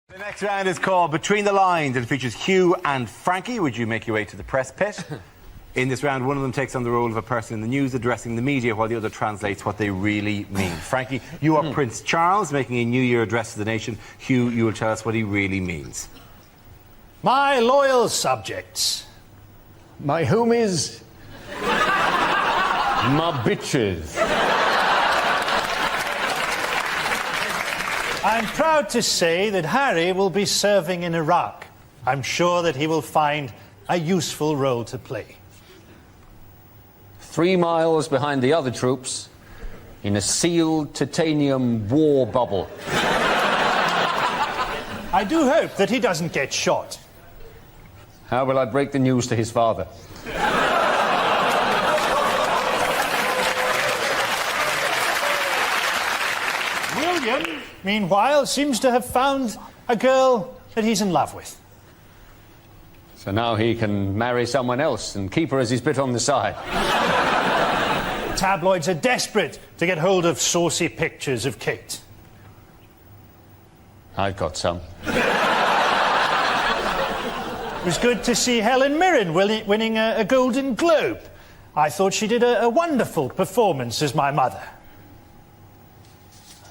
The next round is called Between the Lines. It features Hugh and Frankie. Would you make your way to the press pit? In this round, one of them takes on the role of a person in the news addressing the media while the other translates what they really mean. Frankie, you are Prince Charles making a New Year address to the nation. Hugh, you will tell us what he really means. My loyal subjects. My homies. My bitches. I'm proud to say that Harry will be serving in Iraq. I'm sure that he will find a useful role to play. 3 miles behind the other troops in a sealed titanium war bubble. I do hope that he doesn't get shot. How will I break the news to his father? William, meanwhile, seems to have found a girl that he's in love with. So now he can marry someone else and keep her as his bit on the side. Tabloids are desperate to get hold of saucy pictures of Kate. I've got some. It was good to see Helen Mirren winning a Golden Globe. I thought she did a wonderful performance as my mother.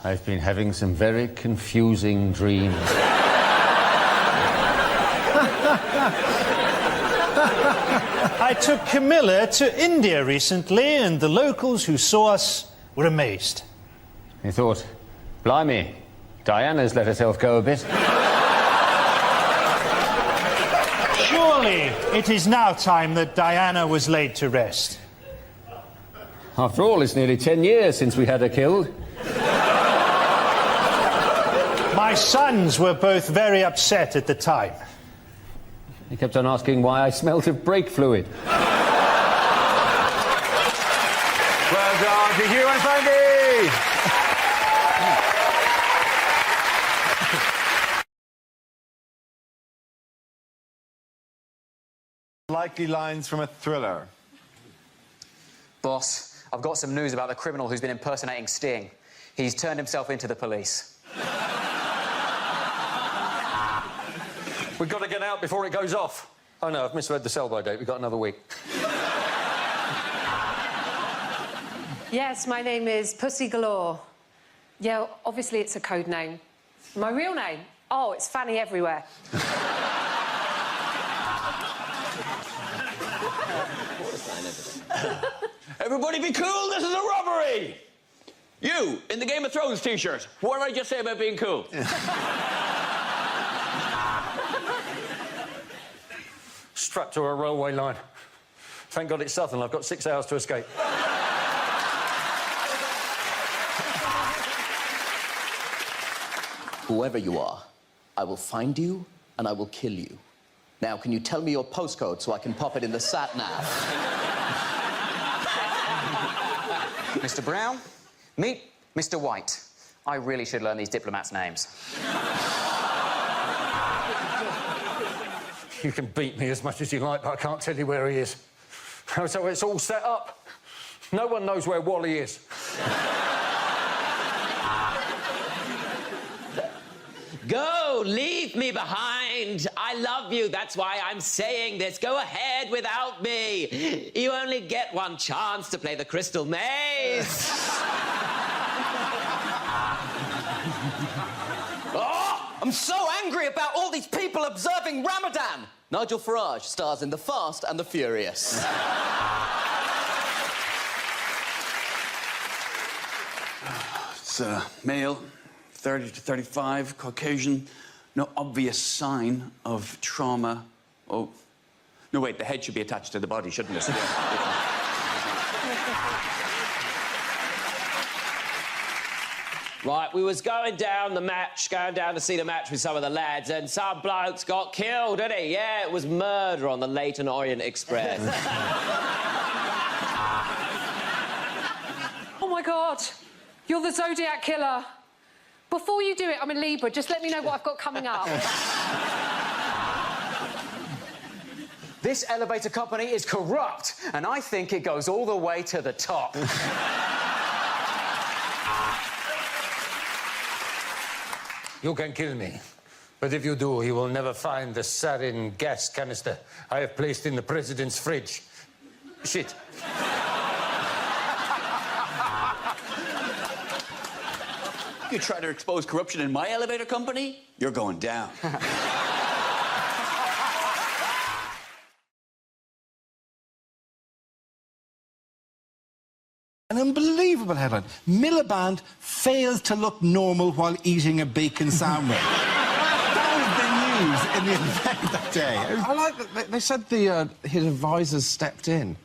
I've been having some very confusing dreams. I took Camilla to India recently, and the locals who saw us were amazed. He thought, blimey, Diana's let herself go a bit. Surely it is now time that Diana was laid to rest. After all, it's nearly 10 years since we had her killed. My sons were both very upset at the time. He kept on asking why I smelt of brake fluid. Well done to Hugh and Frankie! Likely lines from a thriller. Boss, I've got some news about the criminal who's been impersonating Sting. He's turned himself into the police. We've got to get out before it goes off. Oh no, I've misread the sell-by date. We've got another week. Yes, my name is Pussy Galore. Yeah, obviously it's a code name. My real name? Oh, it's Fanny Everywhere. Everybody be cool, this is a robbery! You, in the Game of Thrones t-shirt, what did I just say about being cool? Strapped to a railway line. Thank God it's southern. I've got 6 hours to escape. Whoever you are, I will find you and I will kill you. Now, can you tell me your postcode so I can pop it in the sat-nav? Mr. Brown, meet Mr. White. I really should learn these diplomats' names. You can beat me as much as you like, but I can't tell you where he is. So it's all set up. No one knows where Wally is. Go, leave me behind. I love you, that's why I'm saying this. Go ahead without me. You only get one chance to play the Crystal Maze. Oh, I'm so angry about all these people observing Ramadan. Nigel Farage stars in The Fast and the Furious. It's male, 30 to 35, Caucasian, no obvious sign of trauma. Oh, no, wait, the head should be attached to the body, shouldn't it? Right, we was going down to see the match with some of the lads, and some blokes got killed, didn't he? Yeah, it was murder on the Leyton Orient Express. Oh, my God. You're the Zodiac Killer. Before you do it, I'm a Libra. Just let me know what I've got coming up. This elevator company is corrupt, and I think it goes all the way to the top. You're going to kill me. But if you do, he will never find the sarin gas canister I have placed in the president's fridge. Shit. You try to expose corruption in my elevator company, you're going down. An unbelievable headline. Miliband fails to look normal while eating a bacon sandwich. That was the news in the event that day. I like that they said his advisors stepped in.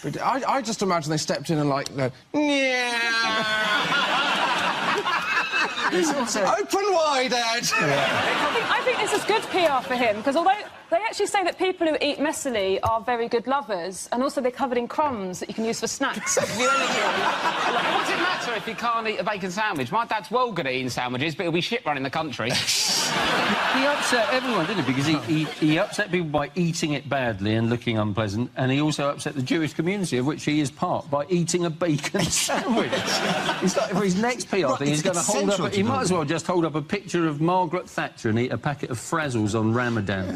But I just imagine they stepped in and like, open wide, Ed! I think this is good PR for him, because although they actually say that people who eat messily are very good lovers, and also they're covered in crumbs that you can use for snacks. What does it matter if you can't eat a bacon sandwich? My dad's well good at eating sandwiches, but he'll be shit running the country. He upset everyone, didn't he? Because he upset people by eating it badly and looking unpleasant, and he also upset the Jewish community, of which he is part, by eating a bacon sandwich. It's like for his next PR thing, he's going to hold up... He might as well just hold up a picture of Margaret Thatcher and eat a packet of Frazzles on Ramadan.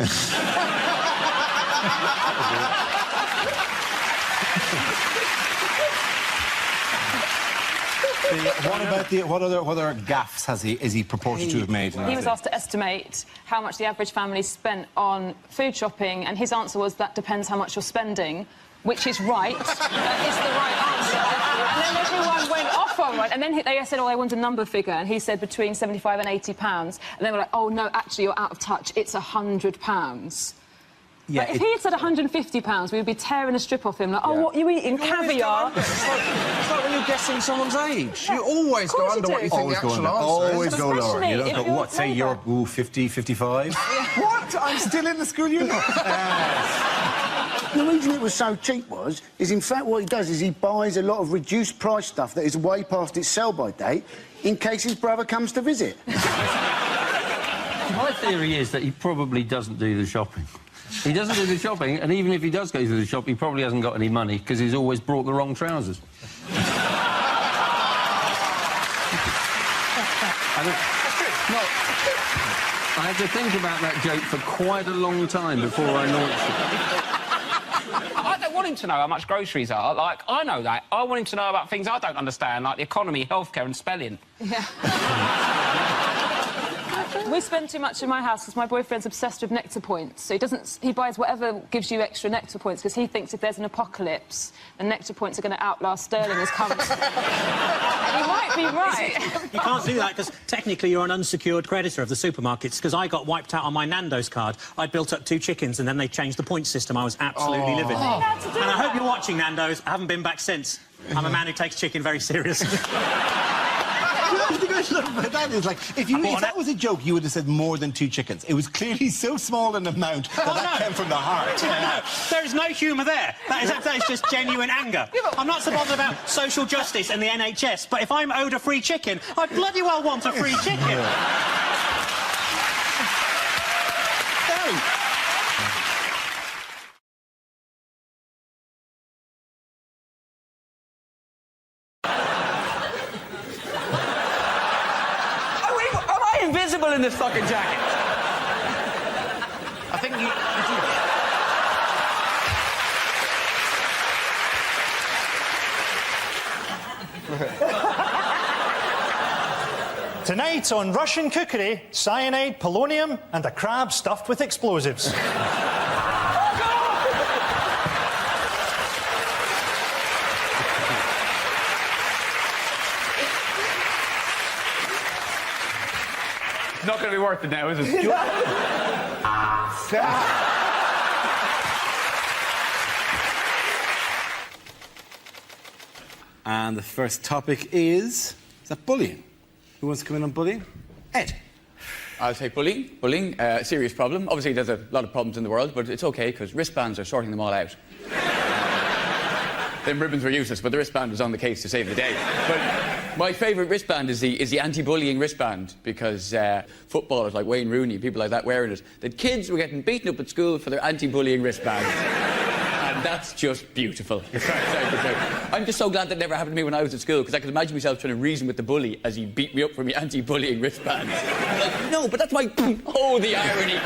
What other gaffes is he purported to have made? He was asked to estimate how much the average family spent on food shopping, and his answer was, that depends how much you're spending, which is right. That is the right answer. And then everyone went off on right. And then they said, oh, I want a number figure. And he said between £75 and £80. And they were like, oh, no, actually, you're out of touch. It's £100. Yeah, but if he had said £150, we would be tearing a strip off him, like, oh, what are you eating? Caviar? It's like when you're guessing someone's age. You always go under what you think the actual answer is. Always go lower. You don't go, what, say you're 50, 55? What? I'm still in the school uniform. The reason it was so cheap is in fact what he does is he buys a lot of reduced price stuff that is way past its sell-by date in case his brother comes to visit. My theory is that he probably doesn't do the shopping. He doesn't do the shopping, and even if he does go to the shop, he probably hasn't got any money because he's always brought the wrong trousers. I had to think about that joke for quite a long time before I launched it. I don't want him to know how much groceries are. Like, I know that. I want him to know about things I don't understand, like the economy, healthcare and spelling. Yeah. We spend too much in my house because my boyfriend's obsessed with nectar points. So he buys whatever gives you extra nectar points because he thinks if there's an apocalypse, the nectar points are going to outlast sterling as currency. And he might be right. You can't do that because technically you're an unsecured creditor of the supermarkets, because I got wiped out on my Nando's card. I built up 2 chickens and then they changed the point system. I was absolutely livid. And I hope you're watching, Nando's. I haven't been back since. I'm a man who takes chicken very seriously. That is like, if that was a joke, you would have said more than 2 chickens. It was clearly so small an amount that came from the heart. No, there is no humour there. That is just genuine anger. I'm not so bothered about social justice and the NHS, but if I'm owed a free chicken, I bloody well want a free chicken. Invisible in this fucking jacket. I think you Tonight on Russian cookery, cyanide, polonium and a crab stuffed with explosives. It's not going to be worth it now, is it? And the first topic is that bullying? Who wants to come in on bullying? Ed. I'll say bullying. Bullying, serious problem. Obviously, there's a lot of problems in the world, but it's OK, because wristbands are sorting them all out. Them ribbons were useless, but the wristband was on the case to save the day. But my favourite wristband is the anti-bullying wristband, because footballers like Wayne Rooney, people like that wearing it, that kids were getting beaten up at school for their anti-bullying wristband. And That's just beautiful. I'm just so glad that never happened to me when I was at school, because I could imagine myself trying to reason with the bully as he beat me up for my anti-bullying wristbands. Like, no, but that's my... Oh, the irony.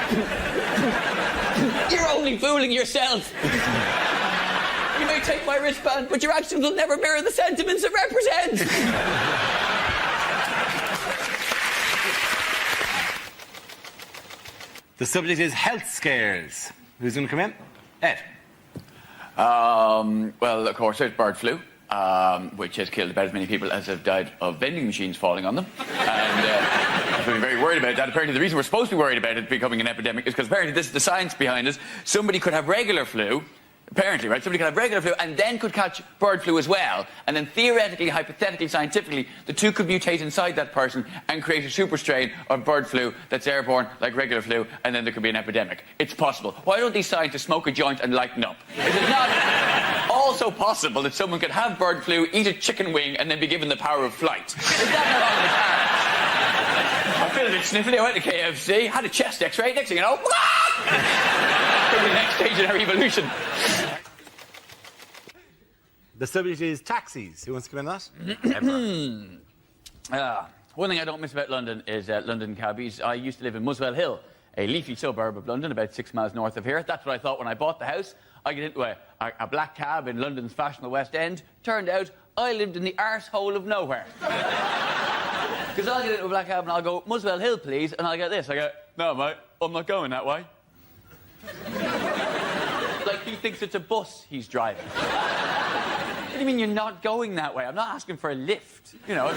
You're only fooling yourself. You may take my wristband, but your actions will never mirror the sentiments it represents. The subject is health scares. Who's going to come in? Ed. Well, of course, there's bird flu, which has killed about as many people as have died of vending machines falling on them. And we're very worried about that. Apparently, the reason we're supposed to be worried about it becoming an epidemic is because apparently this is the science behind it. Somebody could have regular flu, apparently, right? Somebody could have regular flu and then could catch bird flu as well. And then theoretically, hypothetically, scientifically, the two could mutate inside that person and create a super strain of bird flu that's airborne like regular flu, and then there could be an epidemic. It's possible. Why don't these scientists smoke a joint and lighten up? Is it not also possible that someone could have bird flu, eat a chicken wing, and then be given the power of flight? Is that not on the cards? I feel a bit sniffly. I went to KFC, had a chest X-ray. Next thing you know, the next stage in our evolution. The subject is taxis. Who wants to come in that? One thing I don't miss about London is London cabbies. I used to live in Muswell Hill, a leafy suburb of London, about 6 miles north of here. That's what I thought when I bought the house. I get into a black cab in London's fashionable West End. Turned out I lived in the arsehole of nowhere. Because I'll get into a black cab and I'll go, Muswell Hill, please, and I'll get this. I go, no, mate, I'm not going that way. Like he thinks it's a bus he's driving. What do you mean you're not going that way? I'm not asking for a lift. You know,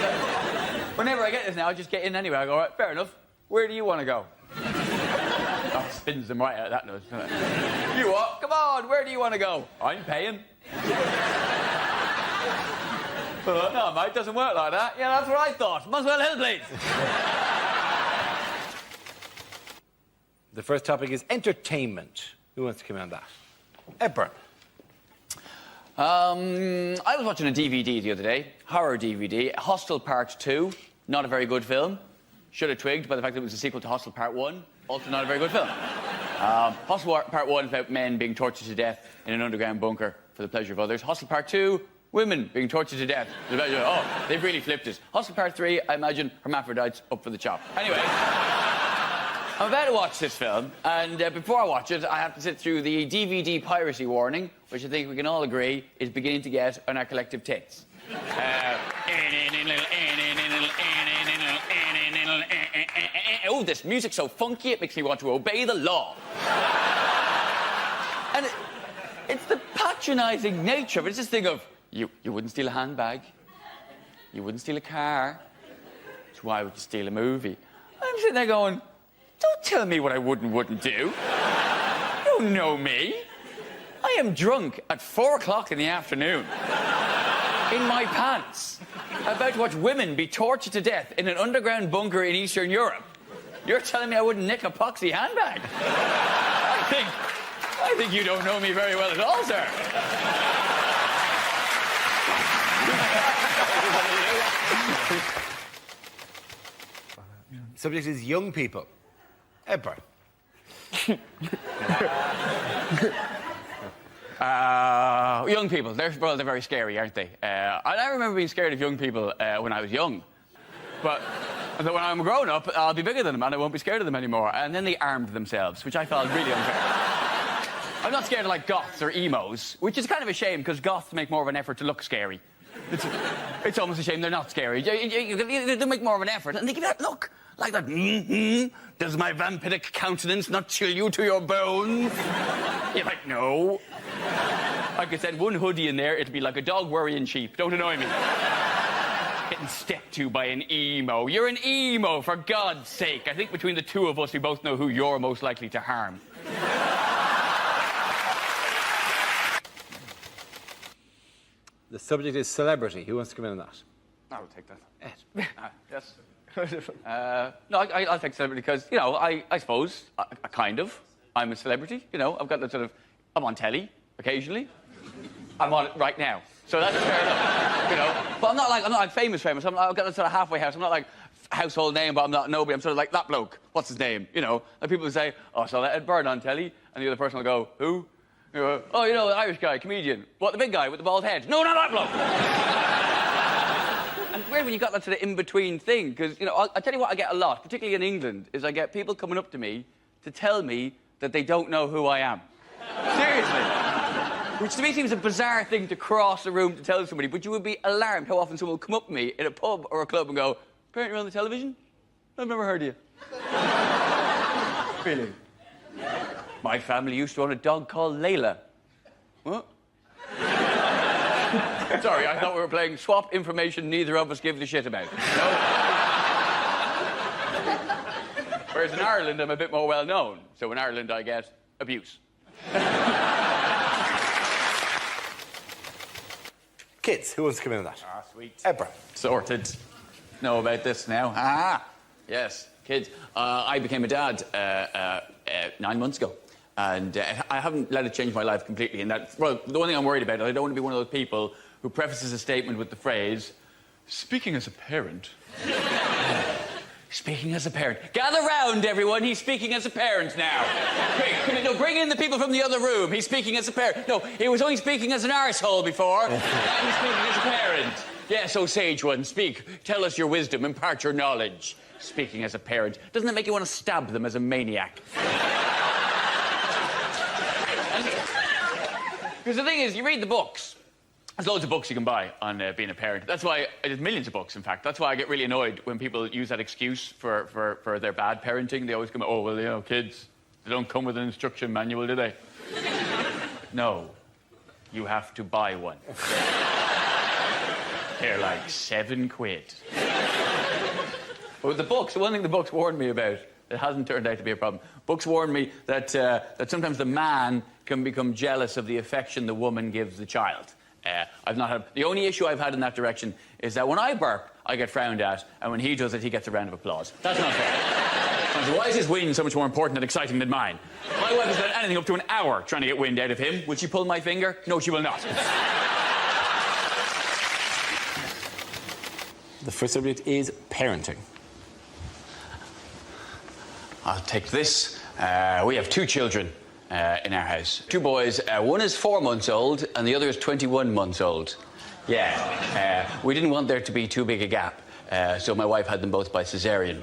whenever I get this now, I just get in anyway. I go, right, fair enough. Where do you want to go? Oh, spins them right out of that nose. You what? Come on, where do you want to go? I'm paying. No, mate, doesn't work like that. Yeah, that's what I thought. Muswell Hill, please. The first topic is entertainment. Who wants to come in on that? Ed Byrne. I was watching a DVD the other day, horror DVD, Hostel Part 2, not a very good film. Should have twigged by the fact that it was a sequel to Hostel Part 1, also not a very good film. Hostel Part 1 is about men being tortured to death in an underground bunker for the pleasure of others. Hostel Part 2, women being tortured to death. Oh, they've really flipped it. Hostel Part 3, I imagine hermaphrodites up for the chop. Anyway, I'm about to watch this film, and before I watch it, I have to sit through the DVD piracy warning, which I think we can all agree is beginning to get on our collective tits. Oh, this music's so funky, it makes me want to obey the law. And it's the patronising nature of it. It's this thing of, you wouldn't steal a handbag, you wouldn't steal a car, so why would you steal a movie? I'm sitting there going, don't tell me what I wouldn't do. You don't know me. I am drunk at 4 o'clock in the afternoon, in my pants, about to watch women be tortured to death in an underground bunker in Eastern Europe. You're telling me I wouldn't nick a poxy handbag? I think you don't know me very well at all, sir. Subject is young people. Ed Byrne. Young people, they're very scary, aren't they? I remember being scared of young people when I was young. But when I'm grown up, I'll be bigger than them and I won't be scared of them anymore. And then they armed themselves, which I felt really unfair. I'm not scared of, like, goths or emos, which is kind of a shame, because goths make more of an effort to look scary. It's almost a shame they're not scary. They make more of an effort, and they give that look. Like that, does my vampiric countenance not chill you to your bones? You're like, no. I could send one hoodie in there, it'd be like a dog worrying sheep. Don't annoy me. Getting stepped to by an emo. You're an emo, for God's sake. I think between the two of us, we both know who you're most likely to harm. The subject is celebrity. Who wants to come in on that? I will take that. Ed. Yes. No, I'll take celebrity because, you know, I suppose, kind of, I'm a celebrity. You know, I've got that sort of, I'm on telly occasionally. I'm on it right now. So that's fair enough, you know. But I'm not like famous. I've got that sort of halfway house. I'm not like household name, but I'm not nobody. I'm sort of like that bloke. What's his name? You know, like people will say, oh, I saw that Ed Byrne on telly. And the other person will go, who? You know, oh, you know, the Irish guy, comedian. What, the big guy with the bald head? No, not that bloke! And it's weird when you got that sort of in-between thing, because, you know, I'll tell you what I get a lot, particularly in England, is I get people coming up to me to tell me that they don't know who I am. Seriously. Which to me seems a bizarre thing to cross a room to tell somebody, but you would be alarmed how often someone will come up to me in a pub or a club and go, apparently you're on the television? I've never heard of you. Really? My family used to own a dog called Layla. What? Sorry, I thought we were playing swap information neither of us give a shit about. No? Whereas in Ireland, I'm a bit more well-known. So in Ireland, I get abuse. Kids, who wants to come in on that? Ah, sweet. Ebra. Sorted. Know about this now. Ah, yes, kids. I became a dad 9 months ago. And I haven't let it change my life completely in that... Well, the one thing I'm worried about is I don't want to be one of those people who prefaces a statement with the phrase, speaking as a parent... Speaking as a parent. Gather round, everyone. He's speaking as a parent now. Quick, no, bring in the people from the other room. He's speaking as a parent. No, he was only speaking as an arsehole before. Now he's speaking as a parent. Yes, oh, sage one, speak. Tell us your wisdom. Impart your knowledge. Speaking as a parent. Doesn't it make you want to stab them as a maniac? Because the thing is, you read the books. There's loads of books you can buy on being a parent. That's why, there's millions of books, in fact. That's why I get really annoyed when people use that excuse for their bad parenting. They always come, oh, well, you know, kids, they don't come with an instruction manual, do they? No. You have to buy one. They're like £7. But with the books, the one thing the books warned me about, it hasn't turned out to be a problem. Books warn me that sometimes the man can become jealous of the affection the woman gives the child. I've not had... The only issue I've had in that direction is that when I burp, I get frowned at, and when he does it, he gets a round of applause. That's not fair. So why is his wind so much more important and exciting than mine? My wife has spent anything up to an hour trying to get wind out of him. Will she pull my finger? No, she will not. The first subject is parenting. I'll take this. We have 2 children in our house. 2 boys. One is 4 months old and the other is 21 months old. Yeah. We didn't want there to be too big a gap, so my wife had them both by cesarean.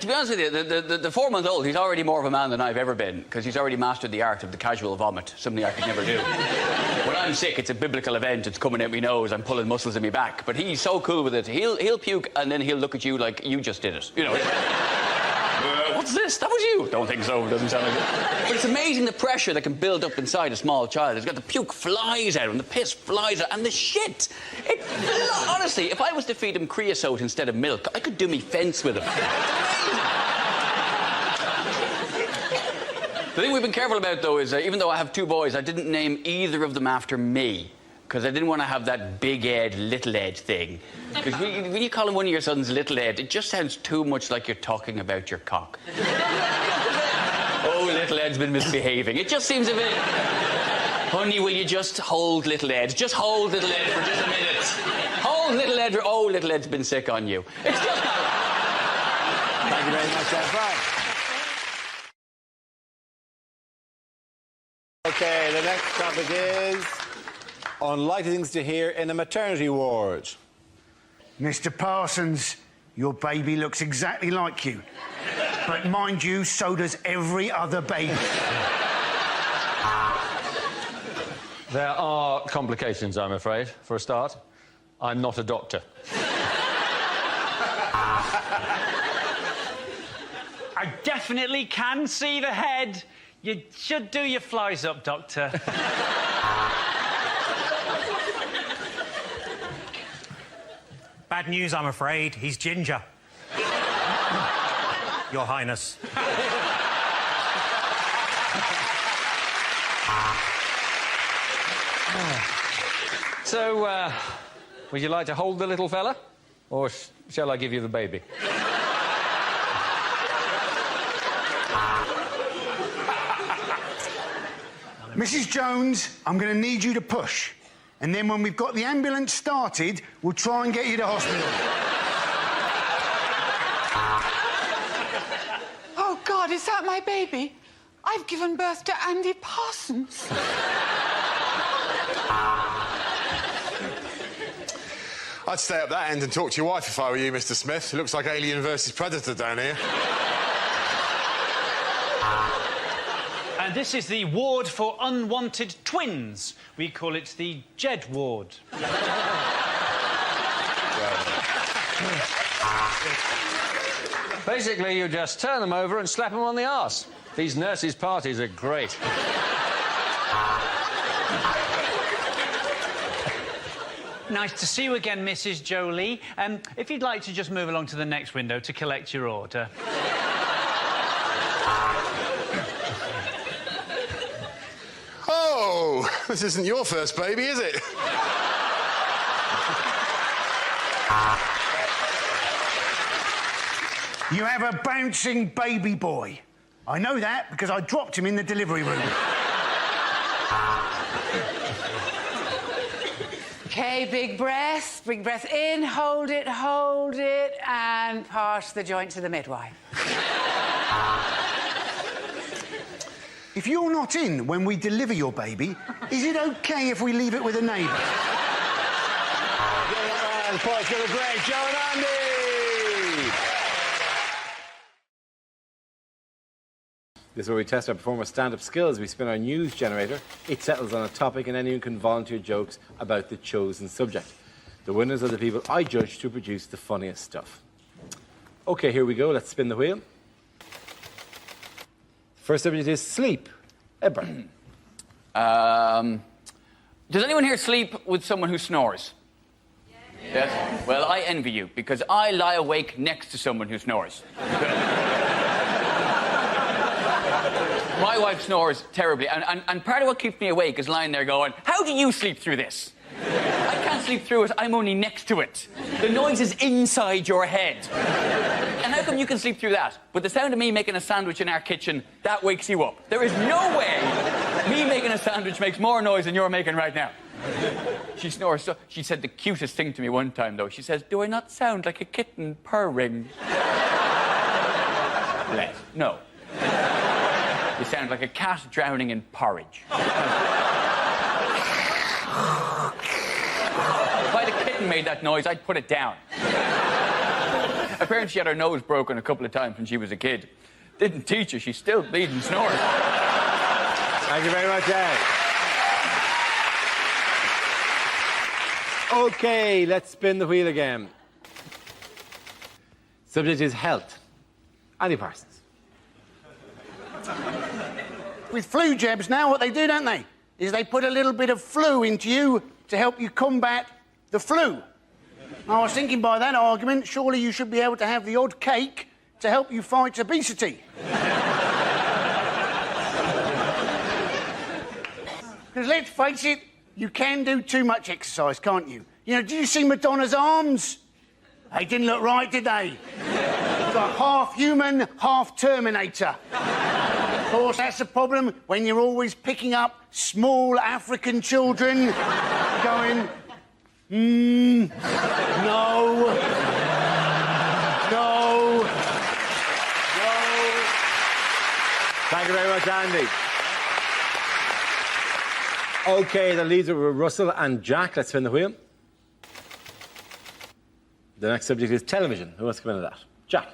To be honest with you, the 4-month-old, he's already more of a man than I've ever been, because he's already mastered the art of the casual vomit, something I could never do. When I'm sick, it's a biblical event, it's coming out my nose, I'm pulling muscles in my back, but he's so cool with it, he'll puke and then he'll look at you like you just did it. You know, what's this? That was you. Don't think so, it doesn't sound like it. But it's amazing the pressure that can build up inside a small child. It's got the puke flies out and the piss flies out and the shit. Honestly, if I was to feed him creosote instead of milk, I could do me fence with him. The thing we've been careful about, though, is even though I have 2 boys, I didn't name either of them after me. Because I didn't want to have that big Ed, little Ed thing. Because when you call him one of your sons Little Ed, it just sounds too much like you're talking about your cock. Oh, Little Ed's been misbehaving. It just seems a bit... Honey, will you just hold Little Ed? Just hold Little Ed for just a minute. Hold Little Ed. Oh, Little Ed's been sick on you. It's just not... Thank you very much, Brian. Okay, the next topic is... unlikely things to hear in a maternity ward. Mr. Parsons, your baby looks exactly like you. But mind you, so does every other baby. There are complications, I'm afraid, for a start. I'm not a doctor. I definitely can see the head. You should do your flies up, Doctor. Bad news, I'm afraid. He's ginger. Your Highness. So, would you like to hold the little fella? Or shall I give you the baby? Mrs. Jones, I'm going to need you to push. And then when we've got the ambulance started, we'll try and get you to hospital. Oh, God, is that my baby? I've given birth to Andy Parsons. I'd stay up that end and talk to your wife if I were you, Mr. Smith. It looks like Alien versus Predator down here. And this is the ward for unwanted twins. We call it the Jed ward. Basically, you just turn them over and slap them on the arse. These nurses' parties are great. Nice to see you again, Mrs. Jolie. If you'd like to just move along to the next window to collect your order. Oh, this isn't your first baby, is it? You have a bouncing baby boy. I know that because I dropped him in the delivery room. OK, big breath. Big breath in, hold it, and pass the joint to the midwife. If you're not in when we deliver your baby, is it OK if we leave it with a neighbour? The boys got a great Joe and Andy! This is where we test our performers' stand-up skills. We spin our news generator. It settles on a topic and anyone can volunteer jokes about the chosen subject. The winners are the people I judge to produce the funniest stuff. OK, here we go. Let's spin the wheel. First subject is sleep. Edward. Does anyone here sleep with someone who snores? Yes? Well, I envy you, because I lie awake next to someone who snores. My wife snores terribly, and part of what keeps me awake is lying there going, how do you sleep through this? I can't sleep through it, I'm only next to it. The noise is inside your head. And how come you can sleep through that? But the sound of me making a sandwich in our kitchen, that wakes you up. There is no way me making a sandwich makes more noise than you're making right now. She snores. So she said the cutest thing to me one time, though. She says, do I not sound like a kitten purring? Bless. No. You sound like a cat drowning in porridge. If I had a kitten made that noise, I'd put it down. Apparently she had her nose broken a couple of times when she was a kid. Didn't teach her, she's still bleeding snores. Thank you very much, Ed. OK, let's spin the wheel again. Subject is health. Andy Parsons. With flu jabs now, what they do, don't they, is they put a little bit of flu into you to help you combat the flu. I was thinking by that argument, surely you should be able to have the odd cake to help you fight obesity. Because let's face it, you can do too much exercise, can't you? You know, did you see Madonna's arms? They didn't look right, did they? It's like half human, half Terminator. Of course, that's the problem when you're always picking up small African children going, no, no, no. Thank you very much, Andy. OK, the leads are Russell and Jack. Let's spin the wheel. The next subject is television. Who wants to come into that? Jack.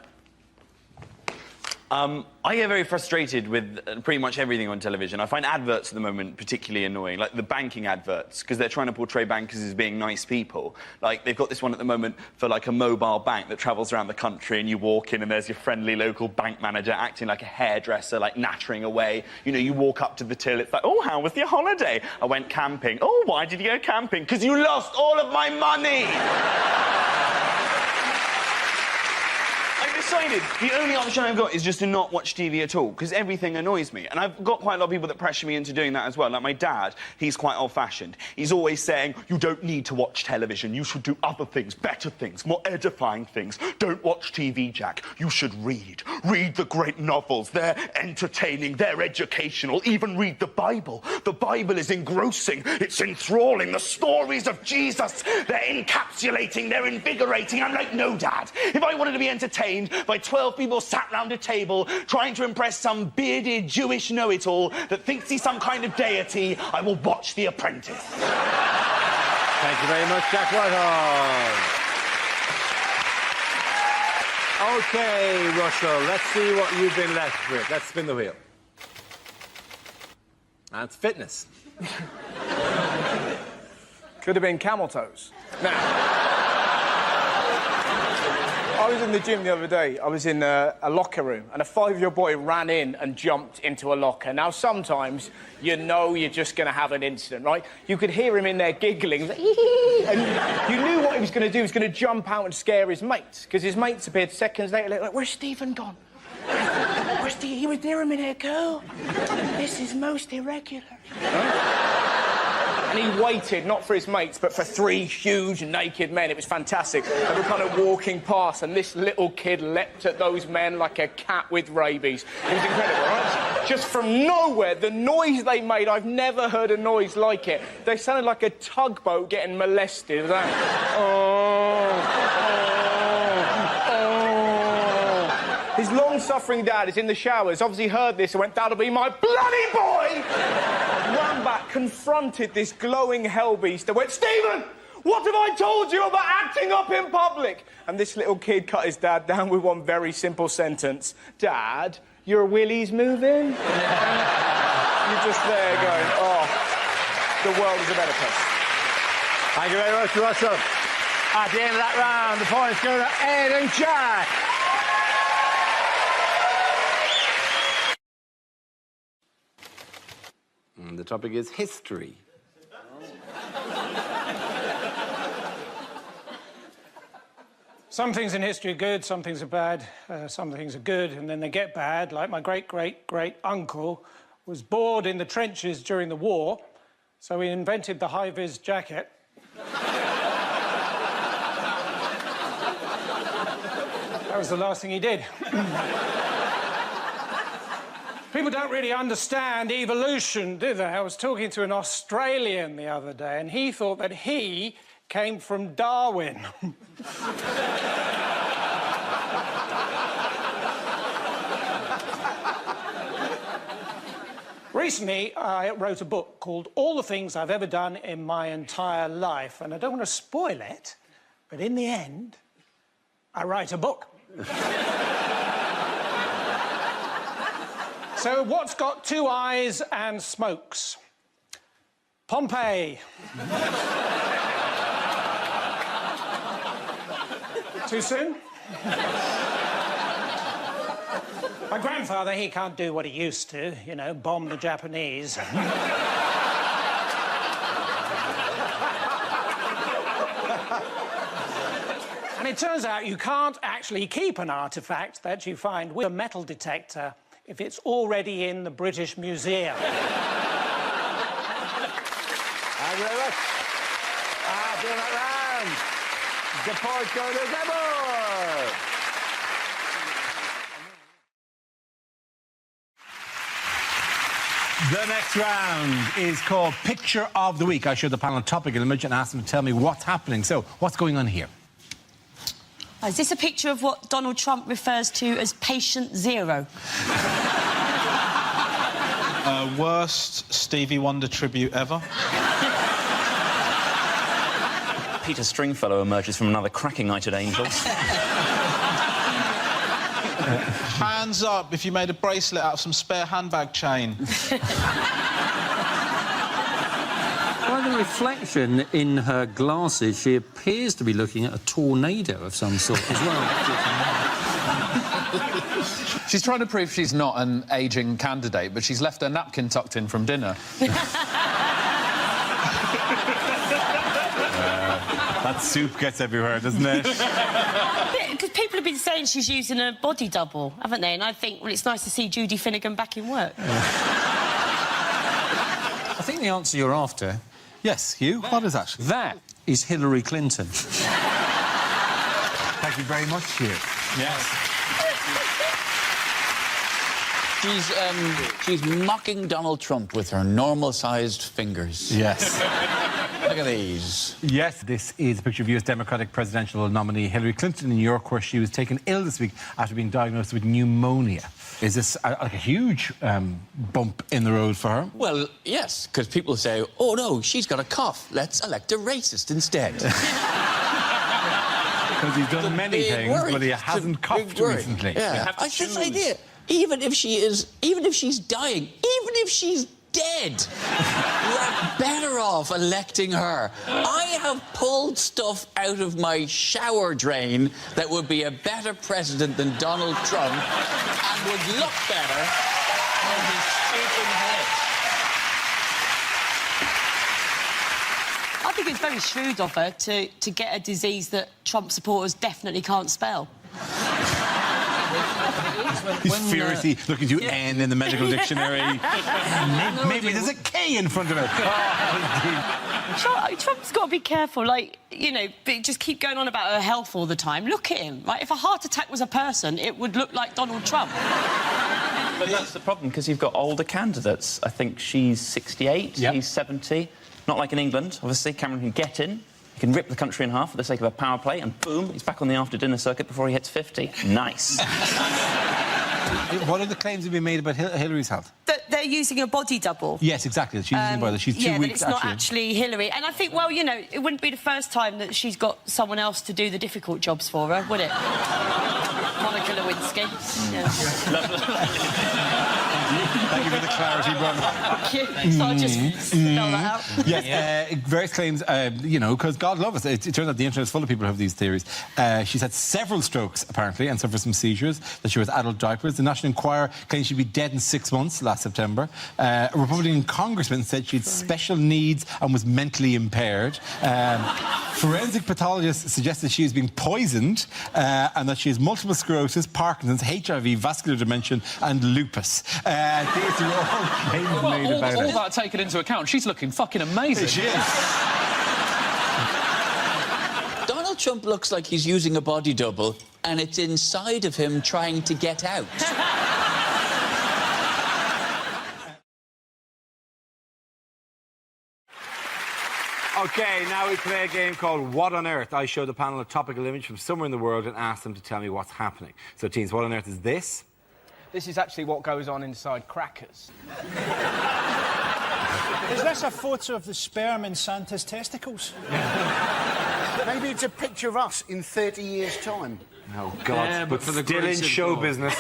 I get very frustrated with pretty much everything on television. I find adverts at the moment particularly annoying, like the banking adverts, because they're trying to portray bankers as being nice people. Like, they've got this one at the moment for, like, a mobile bank that travels around the country, and you walk in and there's your friendly local bank manager acting like a hairdresser, like, nattering away. You know, you walk up to the till, it's like, oh, how was your holiday? I went camping. Oh, why did you go camping? Because you lost all of my money! decided the only option I've got is just to not watch TV at all, because everything annoys me. And I've got quite a lot of people that pressure me into doing that as well. Like my dad, he's quite old-fashioned. He's always saying, you don't need to watch television. You should do other things, better things, more edifying things. Don't watch TV, Jack. You should read. Read the great novels. They're entertaining, they're educational. Even read the Bible. The Bible is engrossing. It's enthralling. The stories of Jesus, they're encapsulating, they're invigorating. I'm like, no, Dad. If I wanted to be entertained by 12 people sat round a table trying to impress some bearded Jewish know-it-all that thinks he's some kind of deity, I will watch The Apprentice. Thank you very much, Jack Whitehall. OK, Russell, let's see what you've been left with. Let's spin the wheel. That's fitness. Could have been camel toes. Now, I was in the gym the other day. I was in a locker room, and a 5-year-old boy ran in and jumped into a locker. Now, sometimes you know you're just going to have an incident, right? You could hear him in there giggling, and you knew what he was going to do. He was going to jump out and scare his mates, because his mates appeared seconds later, like, where's Stephen gone? Where's Stephen? He was near a minute ago. This is most irregular. And he waited, not for his mates, but for 3 huge naked men. It was fantastic. They were kind of walking past, and this little kid leapt at those men like a cat with rabies. It was incredible, right? Just from nowhere, the noise they made, I've never heard a noise like it. They sounded like a tugboat getting molested. It was like, His long-suffering dad is in the showers, obviously heard this and went, that'll be my bloody boy! Ran back, confronted this glowing hellbeast and went, Stephen, what have I told you about acting up in public? And this little kid cut his dad down with one very simple sentence. Dad, your willy's moving? And you're just there going, oh, the world is a better place. Thank you very much, Russell. At the end of that round, the points go to Ed and Jack. And the topic is history. Some things in history are good, some things are bad, some things are good, and then they get bad. Like my great-great-great-uncle was bored in the trenches during the war, so he invented the high-vis jacket. That was the last thing he did. People don't really understand evolution, do they? I was talking to an Australian the other day, and he thought that he came from Darwin. Recently, I wrote a book called All the Things I've Ever Done in My Entire Life, and I don't want to spoil it, but in the end, I write a book. So, what's got 2 eyes and smokes? Pompeii. Too soon? My grandfather, he can't do what he used to, you know, bomb the Japanese. And it turns out you can't actually keep an artefact that you find with a metal detector if it's already in the British Museum. Thank you very much. At the end of that round, the points go to Gabor. The next round is called Picture of the Week. I show the panel a topic in a minute and ask them to tell me what's happening. So, what's going on here? Is this a picture of what Donald Trump refers to as patient zero? Worst Stevie Wonder tribute ever. Peter Stringfellow emerges from another cracking night at Angels. Hands up if you made a bracelet out of some spare handbag chain. By the reflection in her glasses, she appears to be looking at a tornado of some sort as well. She's trying to prove she's not an ageing candidate, but she's left her napkin tucked in from dinner. That soup gets everywhere, doesn't it? Because people have been saying she's using a body double, haven't they? And I think, well, it's nice to see Judy Finnegan back in work. I think the answer you're after... Yes, Hugh, what is that? That is Hillary Clinton. Thank you very much, Hugh. Yes. She's mocking Donald Trump with her normal-sized fingers. Yes. Look at these. Yes, this is a picture of US Democratic presidential nominee Hillary Clinton in New York, where she was taken ill this week after being diagnosed with pneumonia. Is this like a huge bump in the road for her? Well, yes, because people say, oh, no, she's got a cough. Let's elect a racist instead. Because he's done many things, but he hasn't coughed recently. Yeah, I just idea. Even if she's dying, even if she's dead, you're better off electing her. I have pulled stuff out of my shower drain that would be a better president than Donald Trump and would look better on his stupid head. I think it's very shrewd of her to get a disease that Trump supporters definitely can't spell. He's furiously looking to N in the medical dictionary. Maybe there's a K in front of it. Trump's got to be careful, like, you know, just keep going on about her health all the time. Look at him. Like, if a heart attack was a person, it would look like Donald Trump. But that's the problem, because you've got older candidates. I think she's 68, he's 70. Not like in England, obviously. Cameron can get in. He can rip the country in half for the sake of a power play, and boom, he's back on the after-dinner circuit before he hits 50. Nice. What are the claims that have been made about Hillary's health? That they're using a body double. Yes, exactly. She's using a body. She's 2 yeah, weeks, but it's not actually Hillary. And I think, well, you know, it wouldn't be the first time that she's got someone else to do the difficult jobs for her, would it? Monica Lewinsky. Yeah. Thank you for the clarity, brother. Thank you. So I just spell that out. Yes, various claims, you know, because God love us. It turns out the internet is full of people who have these theories. She's had several strokes, apparently, and suffered some seizures, that she wears adult diapers. The National Enquirer claims she'd be dead in 6 months last September. A Republican congressman said she had special needs and was mentally impaired. Forensic pathologists suggested she was being poisoned and that she has multiple sclerosis, Parkinson's, HIV, vascular dementia and lupus. These are all claims made about her. All that taken into account, she's looking fucking amazing. She is. Donald Trump looks like he's using a body double, and it's inside of him trying to get out. OK, now we play a game called What on Earth? I show the panel a topical image from somewhere in the world and ask them to tell me what's happening. So, teens, what on earth is this? This is actually what goes on inside crackers. Is this a photo of the sperm in Santa's testicles? Maybe it's a picture of us in 30 years' time. Oh, God, Yeah, but for the still in grace of show God. business.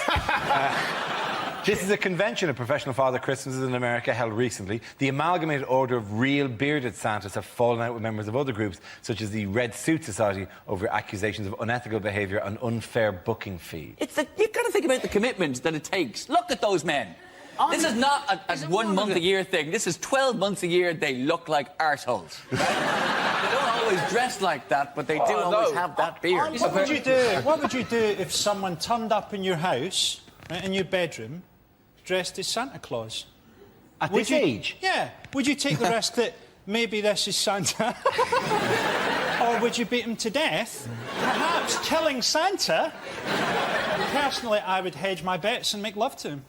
This is a convention of professional Father Christmases in America held recently. The Amalgamated Order of Real Bearded Santas have fallen out with members of other groups, such as the Red Suit Society, over accusations of unethical behaviour and unfair booking fees. You've got to think about the commitment that it takes. Look at those men. This is not a 1 month a year thing. This is 12 months a year. They look like arseholes. They don't always dress like that, but they do always have that beard. What would you do? What would you do if someone turned up in your house, right, in your bedroom, dressed as Santa Claus? At this age? Yeah. Would you take the risk that maybe this is Santa? Or would you beat him to death? Perhaps killing Santa? Personally, I would hedge my bets and make love to him.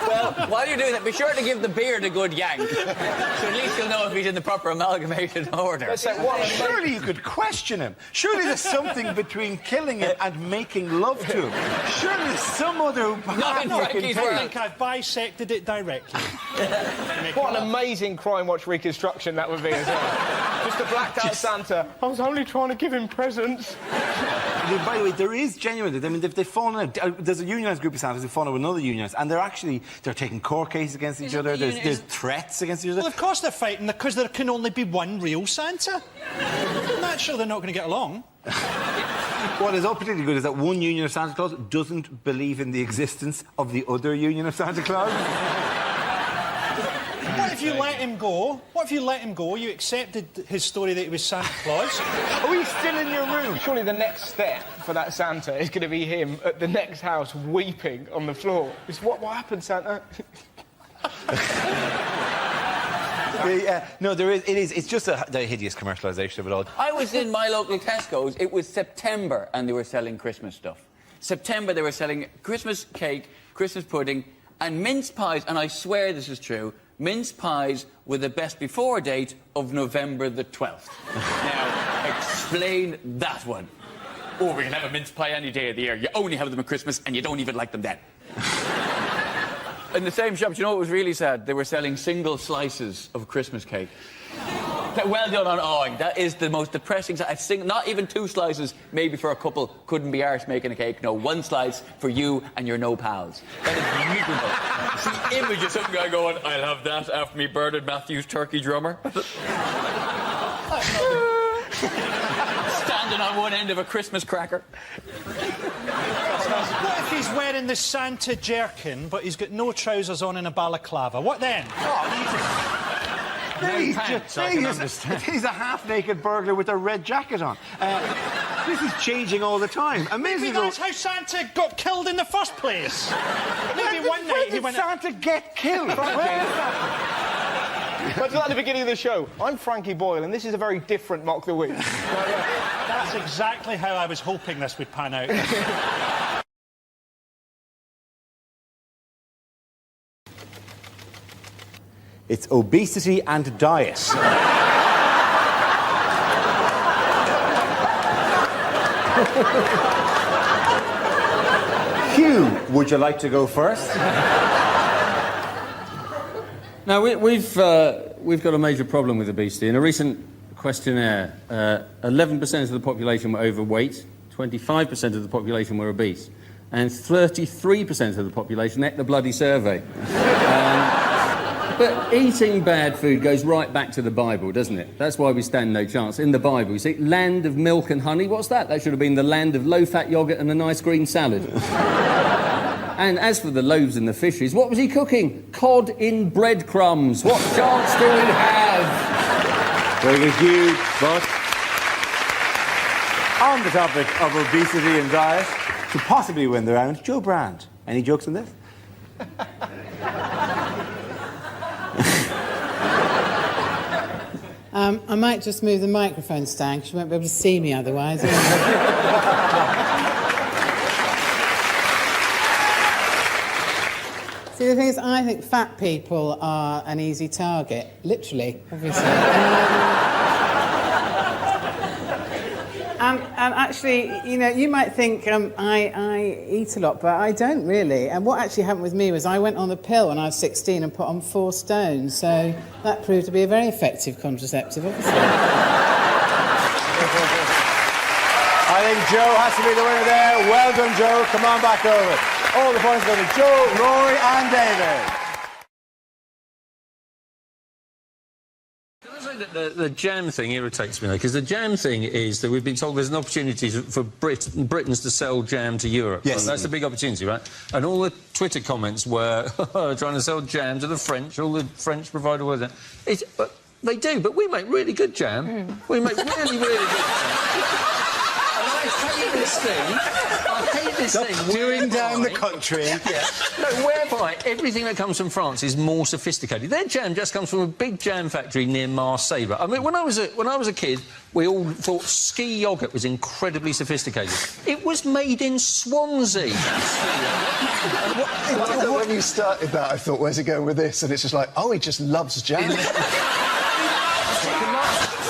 Well, while you're doing that, be sure to give the beard a good yank. So at least you'll know if he's in the proper amalgamated order. Surely you could question him. Surely there's something between killing him and making love to him. Surely there's some other path you can take. I think I've bisected it directly. What an amazing Crime Watch reconstruction that would be as well. Just a blacked out Santa. I was only trying to give him presents. By the way, there is genuinely, I mean, they've fallen out. There's a unionised group of Santas who've fallen out with another unionised, and they're taking court cases against each other. There's threats against each other. Well, of course they're fighting, because there can only be one real Santa. I'm not sure they're not going to get along. What is all particularly good is that one union of Santa Claus doesn't believe in the existence of the other union of Santa Claus. What if if you let him go? What if you let him go? You accepted his story that he was Santa Claus. Are we still in your room? Surely the next step for that Santa is going to be him at the next house weeping on the floor. It's what happened, Santa? No, there is. It is. It's just the hideous commercialisation of it all. I was in my local Tesco's. It was September, and they were selling Christmas stuff. September, they were selling Christmas cake, Christmas pudding, and mince pies. And I swear this is true. Mince pies with a best before date of November the 12th. Now, explain that one. Oh, we can have a mince pie any day of the year. You only have them at Christmas, and you don't even like them then. In the same shop, do you know what was really sad? They were selling single slices of Christmas cake. Well done on awing. That is the most depressing side. Not even 2 slices, maybe for a couple, couldn't be arsed making a cake. No, 1 slice for you and your no pals. That is miserable. See image of some guy going, I'll have that after me Bernard Matthews turkey drummer. Standing on one end of a Christmas cracker. What if he's wearing the Santa jerkin, but he's got no trousers on and a balaclava? What then? He's a half-naked burglar with a red jacket on. This is changing all the time. Maybe that's how Santa got killed in the first place. Maybe one night he went... Santa get killed? But at the beginning of the show, I'm Frankie Boyle, and this is a very different Mock the Week. That's exactly how I was hoping this would pan out. It's obesity and diet. Hugh, would you like to go first? Now, we've got a major problem with obesity. In a recent questionnaire, 11% of the population were overweight, 25% of the population were obese, and 33% of the population ate the bloody survey. But eating bad food goes right back to the Bible, doesn't it? That's why we stand no chance. In the Bible, you see, land of milk and honey, what's that? That should have been the land of low-fat yoghurt and a nice green salad. And as for the loaves and the fishes, what was he cooking? Cod in breadcrumbs. What chance do we have? Very good, Hugh. But on the topic of obesity and diet, to possibly win the round, Joe Brand. Any jokes on this? I might just move the microphone stand because you won't be able to see me otherwise. See, the thing is, I think fat people are an easy target, literally, obviously. And actually, you know, you might think I eat a lot, but I don't really. And what actually happened with me was I went on the pill when I was 16 and put on 4 stones, so that proved to be a very effective contraceptive, obviously. I think Joe has to be the winner there. Well done, Joe. Come on back over. All the points go to Joe, Rory and David. The jam thing irritates me, though, because the jam thing is that we've been told there's an opportunity for Britons to sell jam to Europe. Yes. That's a big opportunity, right? And all the Twitter comments were trying to sell jam to the French, all the French provide all that. But they do, but we make really good jam. We make really, really good jam. And I hate this thing. I hate this thing. Chewing down the country. Yeah. No, whereby everything that comes from France is more sophisticated. Their jam just comes from a big jam factory near Marseille. I mean, when I was a kid, we all thought ski yoghurt was incredibly sophisticated. It was made in Swansea. When you started that, I thought, where's he going with this? And it's just like, oh, he just loves jam.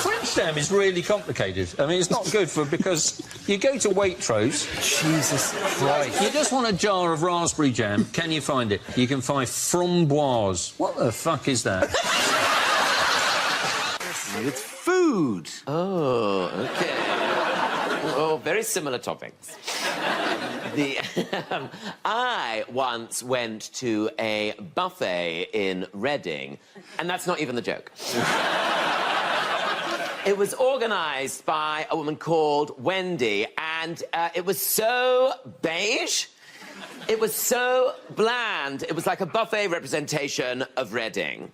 French jam is really complicated. I mean, it's not good because you go to Waitrose. Jesus Christ. You just want a jar of raspberry jam. Can you find it? You can find framboise. What the fuck is that? It's food. Oh, OK. Oh, very similar topics. I once went to a buffet in Reading, and that's not even the joke. It was organised by a woman called Wendy, and it was so beige. It was so bland. It was like a buffet representation of Reading.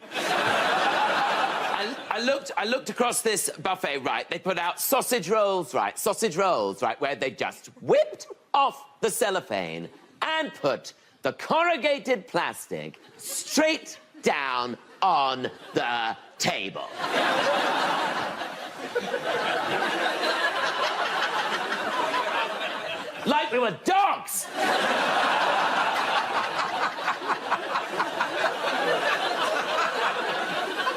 I looked across this buffet, right? They put out sausage rolls, right? Sausage rolls, right? Where they just whipped off the cellophane and put the corrugated plastic straight down on the table. Like we were dogs!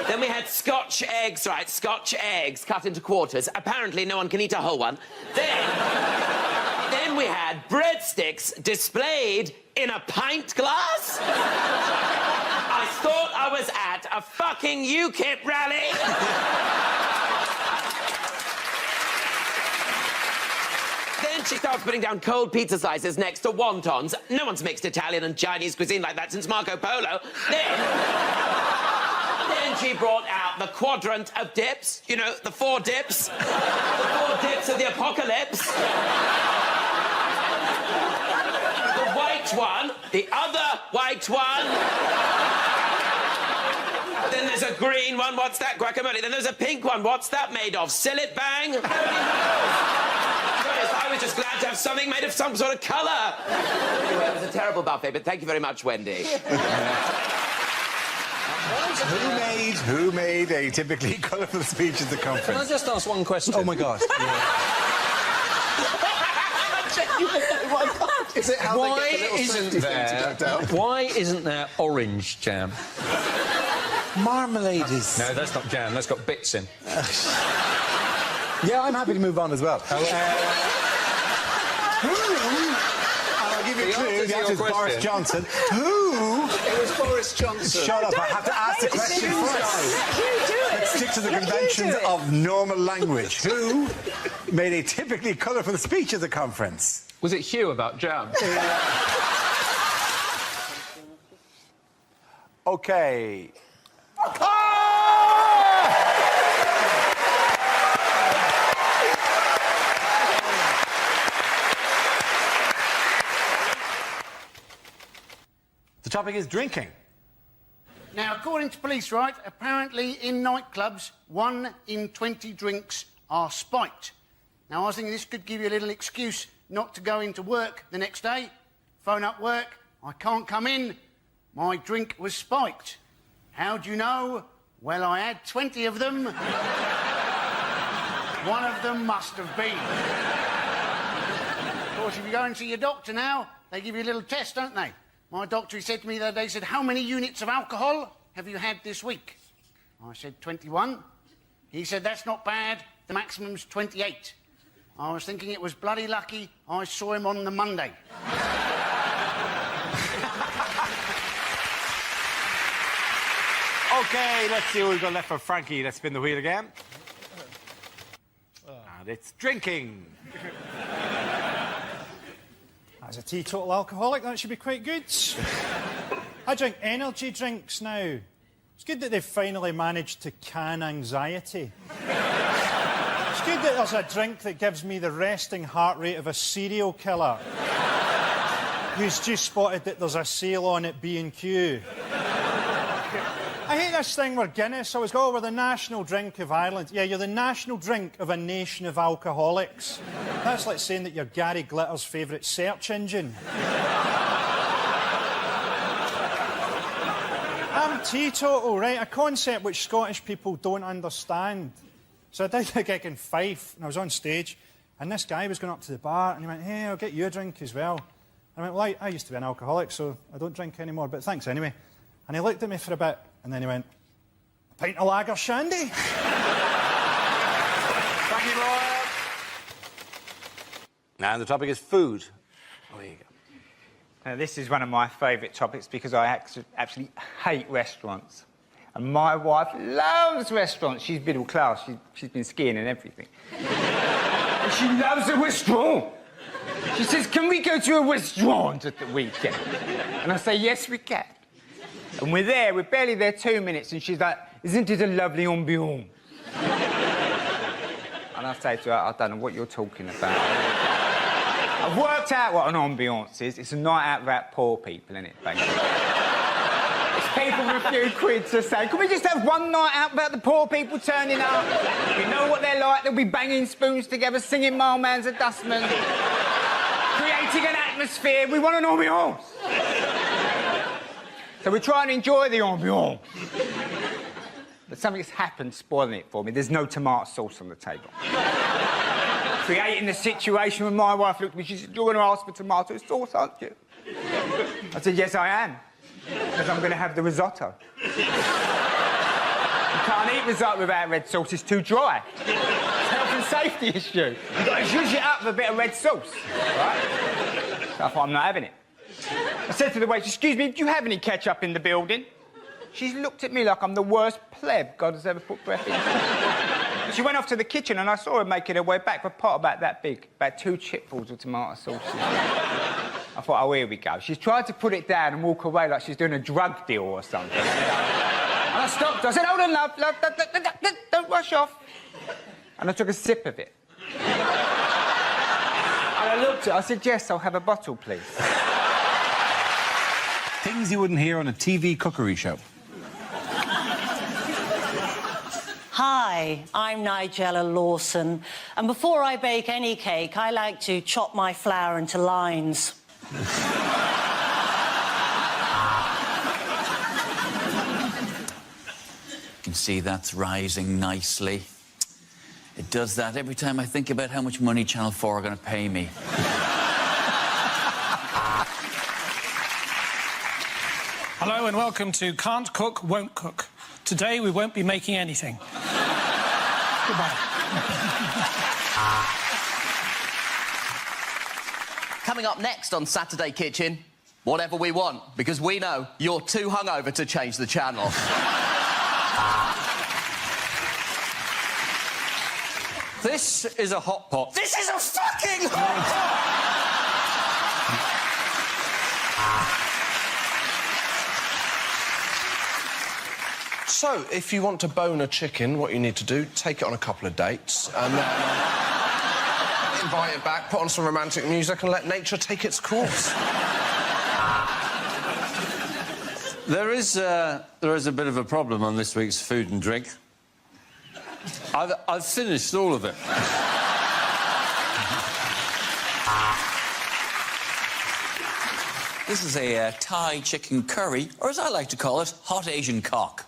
Then we had Scotch eggs, right? Scotch eggs cut into quarters. Apparently no one can eat a whole one. Then we had breadsticks displayed in a pint glass. I thought I was at a fucking UKIP rally. Then she starts putting down cold pizza slices next to wontons. No one's mixed Italian and Chinese cuisine like that since Marco Polo. Then she brought out the quadrant of dips. You know, the 4 dips. The 4 dips of the apocalypse. The white one. The other white one. Then there's a green one. What's that? Guacamole. Then there's a pink one. What's that made of? Sillet bang? I was just glad to have something made of some sort of colour. Anyway, it was a terrible buffet, but thank you very much, Wendy. Who made a typically colourful speech at the conference? Can I just ask one question? Oh, my God. Is it how Why they get the little isn't safety thing to go down? Why isn't there orange jam? Marmalade is... No, that's not jam. That's got bits in. Yeah, I'm happy to move on as well. I'll give you a clue. The answer is Boris Johnson. Who? It was Boris Johnson. Shut up, I have to ask the question first. Let's stick to the conventions of normal language. Who made a typically colourful speech at the conference? Was it Hugh about jam? OK. The topic is drinking. Now, according to police, right, apparently in nightclubs, 1 in 20 drinks are spiked. Now, I was thinking this could give you a little excuse not to go into work the next day. Phone up work, I can't come in, my drink was spiked. How do you know? Well, I had 20 of them. One of them must have been. Of course, if you go and see your doctor now, they give you a little test, don't they? My doctor, he said to me the other day, he said, how many units of alcohol have you had this week? I said, 21. He said, that's not bad. The maximum's 28. I was thinking it was bloody lucky I saw him on the Monday. OK, let's see what we've got left for Frankie. Let's spin the wheel again. And it's drinking. As a teetotal alcoholic, that should be quite good. I drink energy drinks now. It's good that they've finally managed to can anxiety. It's good that there's a drink that gives me the resting heart rate of a serial killer who's just spotted that there's a sale on at B&Q. I hate this thing where Guinness always go, oh, we're the national drink of Ireland. Yeah, you're the national drink of a nation of alcoholics. That's like saying that you're Gary Glitter's favourite search engine. I'm teetotal, right? A concept which Scottish people don't understand. So I did a gig in Fife, and I was on stage, and this guy was going up to the bar, and he went, hey, I'll get you a drink as well. And I went, well, I used to be an alcoholic, so I don't drink anymore, but thanks anyway. And he looked at me for a bit, and then he went, a pint of lager shandy? Thank you, Laura. And the topic is food. Oh, there you go. Now, this is one of my favourite topics because I absolutely hate restaurants. And my wife loves restaurants. She's middle class. She's been skiing and everything. And she loves a restaurant. She says, can we go to a restaurant at the weekend? And I say, yes, we can. And we're barely there 2 minutes, and she's like, isn't it a lovely ambiance? And I say to her, I don't know what you're talking about. I've worked out what an ambiance is. It's a night out about poor people, isn't it, basically? It's people with a few quid to say, can we just have one night out without the poor people turning up? We know what they're like. They'll be banging spoons together, singing Mailman's a Dustman, creating an atmosphere. We want an ambiance. So we're trying to enjoy the ambiance. But something's happened spoiling it for me. There's no tomato sauce on the table. Creating the situation when my wife looked at me, she said, you're going to ask for tomato sauce, aren't you? I said, yes, I am. Because I'm going to have the risotto. You can't eat risotto without red sauce, it's too dry. It's a health and safety issue. You've got to zhuzh it up with a bit of red sauce, right? So I thought, I'm not having it. I said to the waitress, excuse me, do you have any ketchup in the building? She's looked at me like I'm the worst pleb God has ever put breath in. She went off to the kitchen and I saw her making her way back with a pot about that big, about 2 chipfuls of tomato sauce. I thought, oh, here we go. She's tried to put it down and walk away like she's doing a drug deal or something. And I stopped her. I said, hold on, love, don't rush off. And I took a sip of it. And I looked at her, I said, Jess, I'll have a bottle, please. Things you wouldn't hear on a TV cookery show. Hi, I'm Nigella Lawson, and before I bake any cake, I like to chop my flour into lines. You can see that's rising nicely. It does that every time I think about how much money Channel 4 are going to pay me. Hello and welcome to Can't Cook, Won't Cook. Today we won't be making anything. Goodbye. Coming up next on Saturday Kitchen, whatever we want, because we know you're too hungover to change the channel. This is a hot pot. This is a fucking hot pot! So, if you want to bone a chicken, what you need to do, take it on a couple of dates, and then invite it back, put on some romantic music, and let nature take its course. There is a bit of a problem on this week's food and drink. I've finished all of it. This is a Thai chicken curry, or as I like to call it, hot Asian cock.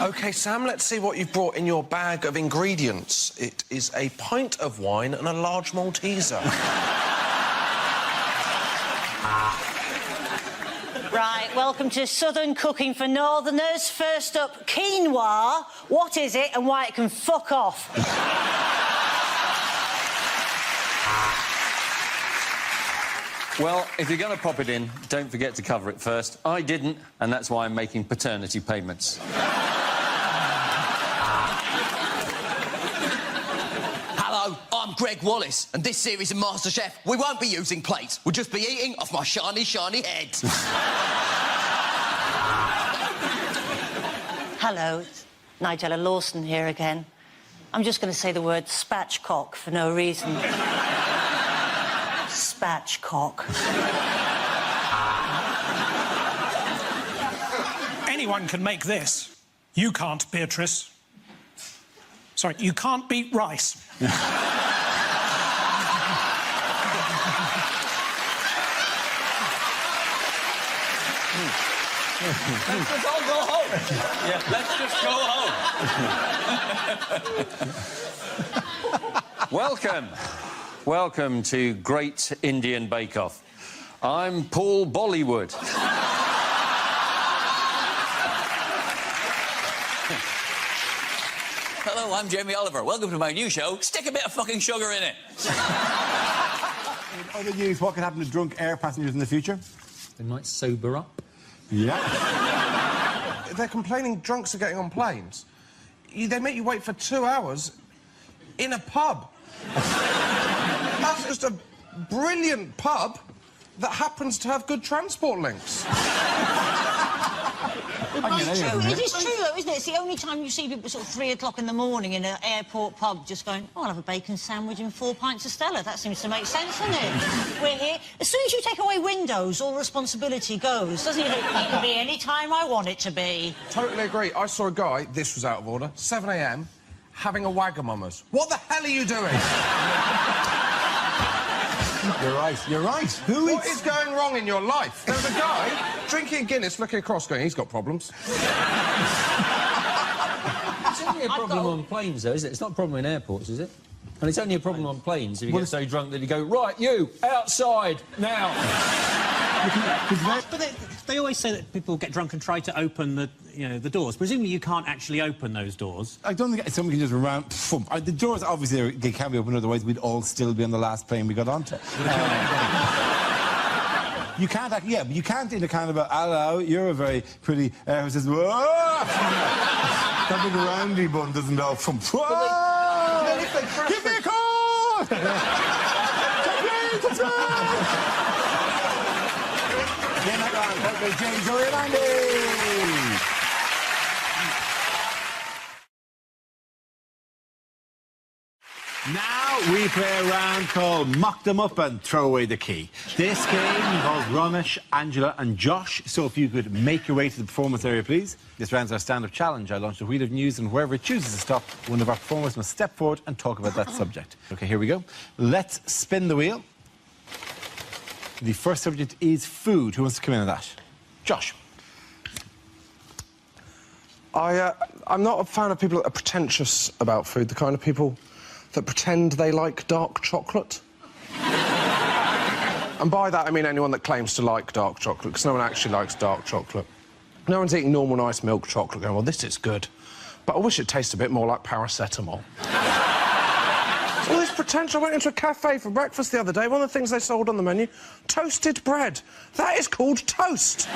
OK, Sam, let's see what you've brought in your bag of ingredients. It is a pint of wine and a large Malteser. Right, welcome to Southern Cooking for Northerners. First up, quinoa. What is it and why it can fuck off? Well, if you're going to pop it in, don't forget to cover it first. I didn't, and that's why I'm making paternity payments. Hello, I'm Greg Wallace, and this series of MasterChef, we won't be using plates. We'll just be eating off my shiny, shiny head. Hello, it's Nigella Lawson here again. I'm just going to say the word spatchcock for no reason. Spatchcock. Anyone can make this. You can't, Beatrice. Sorry, you can't beat rice. Let's just all go home. Yeah, let's just go home. Welcome. Welcome to Great Indian Bake Off. I'm Paul Bollywood. Hello, I'm Jamie Oliver. Welcome to my new show, Stick a Bit of Fucking Sugar in It. In other news, what could happen to drunk air passengers in the future? They might sober up. Yeah. They're complaining drunks are getting on planes. They make you wait for 2 hours in a pub. That's just a brilliant pub that happens to have good transport links. It is true, though, isn't it? It's the only time you see people sort of 3 o'clock in the morning in an airport pub just going, oh, I'll have a bacon sandwich and 4 pints of Stella. That seems to make sense, doesn't it? We're here. As soon as you take away windows, all responsibility goes, doesn't it? It can be any time I want it to be. Totally agree. I saw a guy, this was out of order, 7 a.m, having a Wagamama's. What the hell are you doing? You're right, you're right. What is going wrong in your life? There's a guy drinking Guinness, looking across, going, he's got problems. It's only a problem on planes, though, isn't it? It's not a problem in airports, is it? And it's only a problem on planes if you get so drunk that you go, right, you, outside, now. But they always say that people get drunk and try to open the doors. Presumably you can't actually open those doors. I don't think someone can just run around... The doors, obviously, they can't be open, otherwise we'd all still be on the last plane we got onto. You can't, but you can't in a kind of a, hello, you're a very pretty... who says, whoa! That big roundy bun doesn't go from... Whoa! Give me a call! James Delaney. Now we play a round called Mock Them Up and Throw Away the Key. This game involves Romesh, Angela and Josh, so if you could make your way to the performance area, please. This round's our stand-up challenge. I launch a wheel of news and whoever it chooses to stop, one of our performers must step forward and talk about that subject. OK, here we go. Let's spin the wheel. The first subject is food. Who wants to come in on that? Josh. I'm not a fan of people that are pretentious about food, the kind of people that pretend they like dark chocolate. And by that, I mean anyone that claims to like dark chocolate, because no one actually likes dark chocolate. No one's eating normal, nice milk chocolate going, well, this is good, but I wish it tasted a bit more like paracetamol. All this pretension. I went into a cafe for breakfast the other day. One of the things they sold on the menu, toasted bread. That is called toast.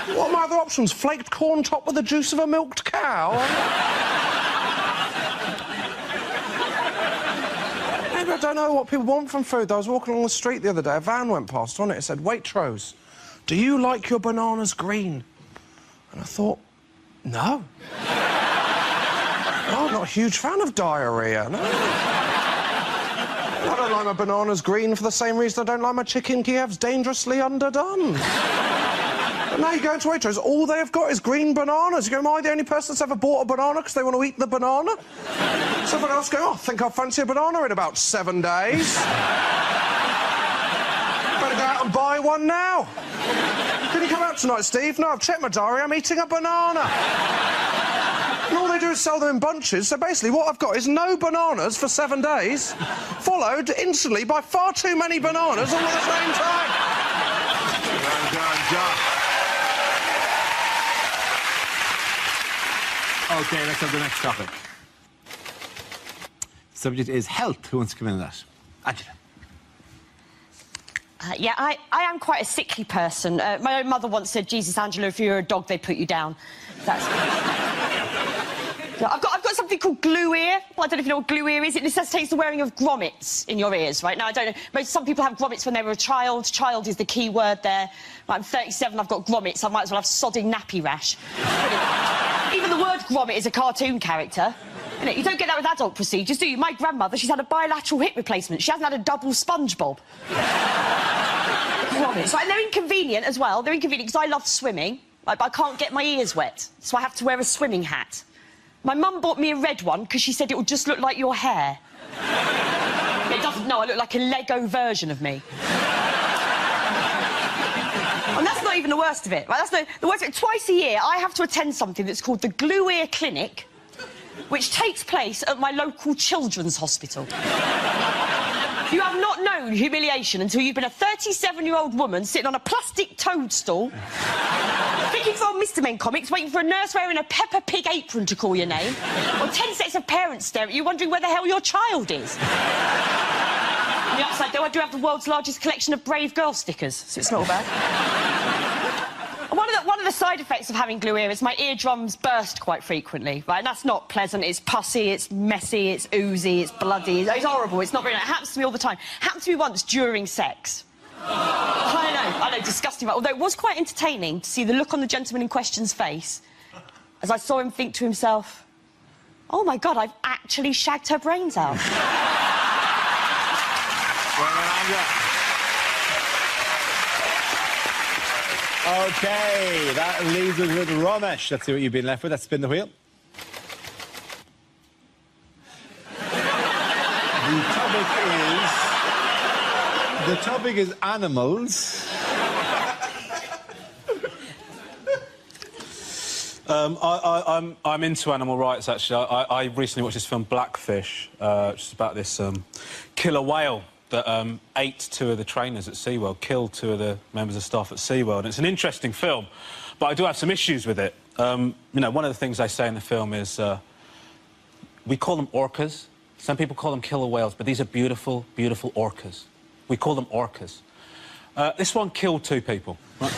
What are my other options? Flaked corn topped with the juice of a milked cow? Maybe I don't know what people want from food. I was walking along the street the other day. A van went past. On it said, Waitrose, do you like your bananas green? And I thought, no. Oh, I'm not a huge fan of diarrhoea, no. I don't like my bananas green for the same reason I don't like my chicken Kiev's dangerously underdone. But now you go into Waitrose, all they have got is green bananas. You go, am I the only person that's ever bought a banana because they want to eat the banana? Someone else go, oh, I think I'll fancy a banana in about 7 days. Better go out and buy one now. Can you come out tonight, Steve? No, I've checked my diary, I'm eating a banana. And all they do is sell them in bunches, so basically what I've got is no bananas for 7 days, followed instantly by far too many bananas all at the same time. Well done, Josh. OK, let's have the next topic. Subject is health. Who wants to come in on that? Angela. Yeah, I am quite a sickly person. My own mother once said, Jesus, Angela, if you were a dog, they'd put you down. That's... I've got something called glue ear. Well, I don't know if you know what glue ear is. It necessitates the wearing of grommets in your ears, right? Now, I don't know. Some people have grommets when they were a child. Child is the key word there. I'm 37, I've got grommets. I might as well have sodding nappy rash. Even the word grommet is a cartoon character. You don't get that with adult procedures, do you? My grandmother, she's had a bilateral hip replacement. She hasn't had a double SpongeBob. Grommets. Right, and they're inconvenient as well. They're inconvenient because I love swimming. Like, I can't get my ears wet, so I have to wear a swimming hat. My mum bought me a red one because she said it would just look like your hair. It doesn't, no, I look like a Lego version of me. And that's not even the worst of it, right? That's the worst of it. Twice a year, I have to attend something that's called the Glue Ear Clinic, which takes place at my local children's hospital. You have not known humiliation until you've been a 37-year-old woman sitting on a plastic toadstool, thinking for old Mr. Men comics, waiting for a nurse wearing a Peppa Pig apron to call your name, or 10 sets of parents stare at you wondering where the hell your child is. On the upside, though, I do have the world's largest collection of Brave Girl stickers, so it's not all bad. One of the side effects of having glue ear is my eardrums burst quite frequently, right? And that's not pleasant. It's pussy, it's messy, it's oozy, it's bloody. It's horrible. It's not very nice. It happens to me all the time. Happened to me once during sex. I know, very disgusting. Although it was quite entertaining to see the look on the gentleman in question's face as I saw him think to himself, oh, my God, I've actually shagged her brains out. OK, that leaves us with Ramesh. Let's see what you've been left with. Let's spin the wheel. The topic is animals. I'm into animal rights, actually. I recently watched this film, Blackfish, which is about this killer whale that ate 2 of the trainers at SeaWorld, killed 2 of the members of staff at SeaWorld. And it's an interesting film, but I do have some issues with it. You know, one of the things they say in the film is we call them orcas. Some people call them killer whales, but these are beautiful, beautiful orcas. We call them orcas. This one killed 2 people. Right?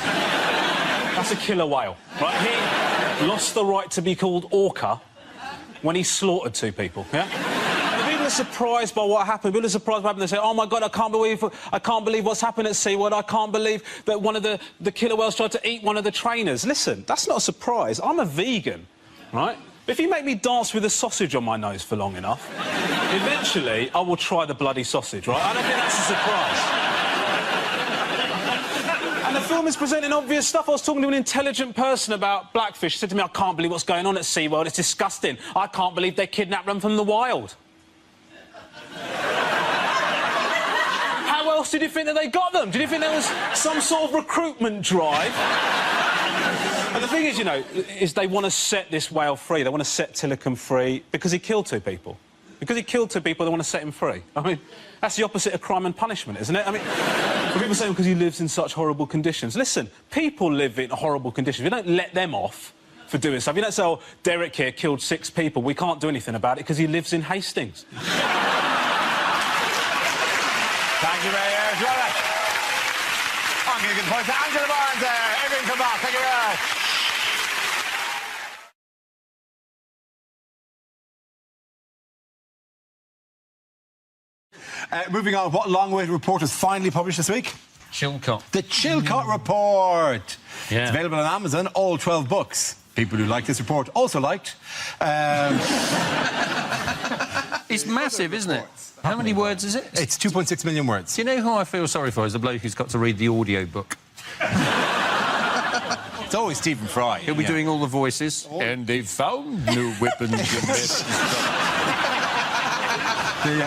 That's a killer whale, right? He lost the right to be called orca when he slaughtered 2 people, yeah? And people are surprised by what happened. People are surprised by what happened. They say, oh, my God, I can't believe what's happened at SeaWorld. I can't believe that one of the killer whales tried to eat one of the trainers. Listen, that's not a surprise. I'm a vegan, right? If you make me dance with a sausage on my nose for long enough, eventually I will try the bloody sausage, right? I don't think that's a surprise. And the film is presenting obvious stuff. I was talking to an intelligent person about Blackfish. He said to me, I can't believe what's going on at SeaWorld. It's disgusting. I can't believe they kidnapped them from the wild. How else did you think that they got them? Did you think there was some sort of recruitment drive? And the thing is, you know, is they want to set this whale free. They want to set Tilikum free because he killed 2 people. Because he killed 2 people, they want to set him free. I mean, that's the opposite of crime and punishment, isn't it? I mean, people say because he lives in such horrible conditions. Listen, people live in horrible conditions. We don't let them off for doing stuff. You don't say, oh, Derek here killed 6 people. We can't do anything about it because he lives in Hastings. Thank you very much, Robert. I'm going to give the point to Angela Barnes there. Everything come back. Thank you very much. Moving on, what long-awaited report was finally published this week? Chilcot. The Chilcot Report. Yeah. It's available on Amazon, all 12 books. People who liked this report also liked. It's massive, isn't it? How many words is it? It's 2.6 million words. Do you know who I feel sorry for? Is the bloke who's got to read the audio book. It's always Stephen Fry. He'll be doing all the voices. Oh. And they've found new weapons in this.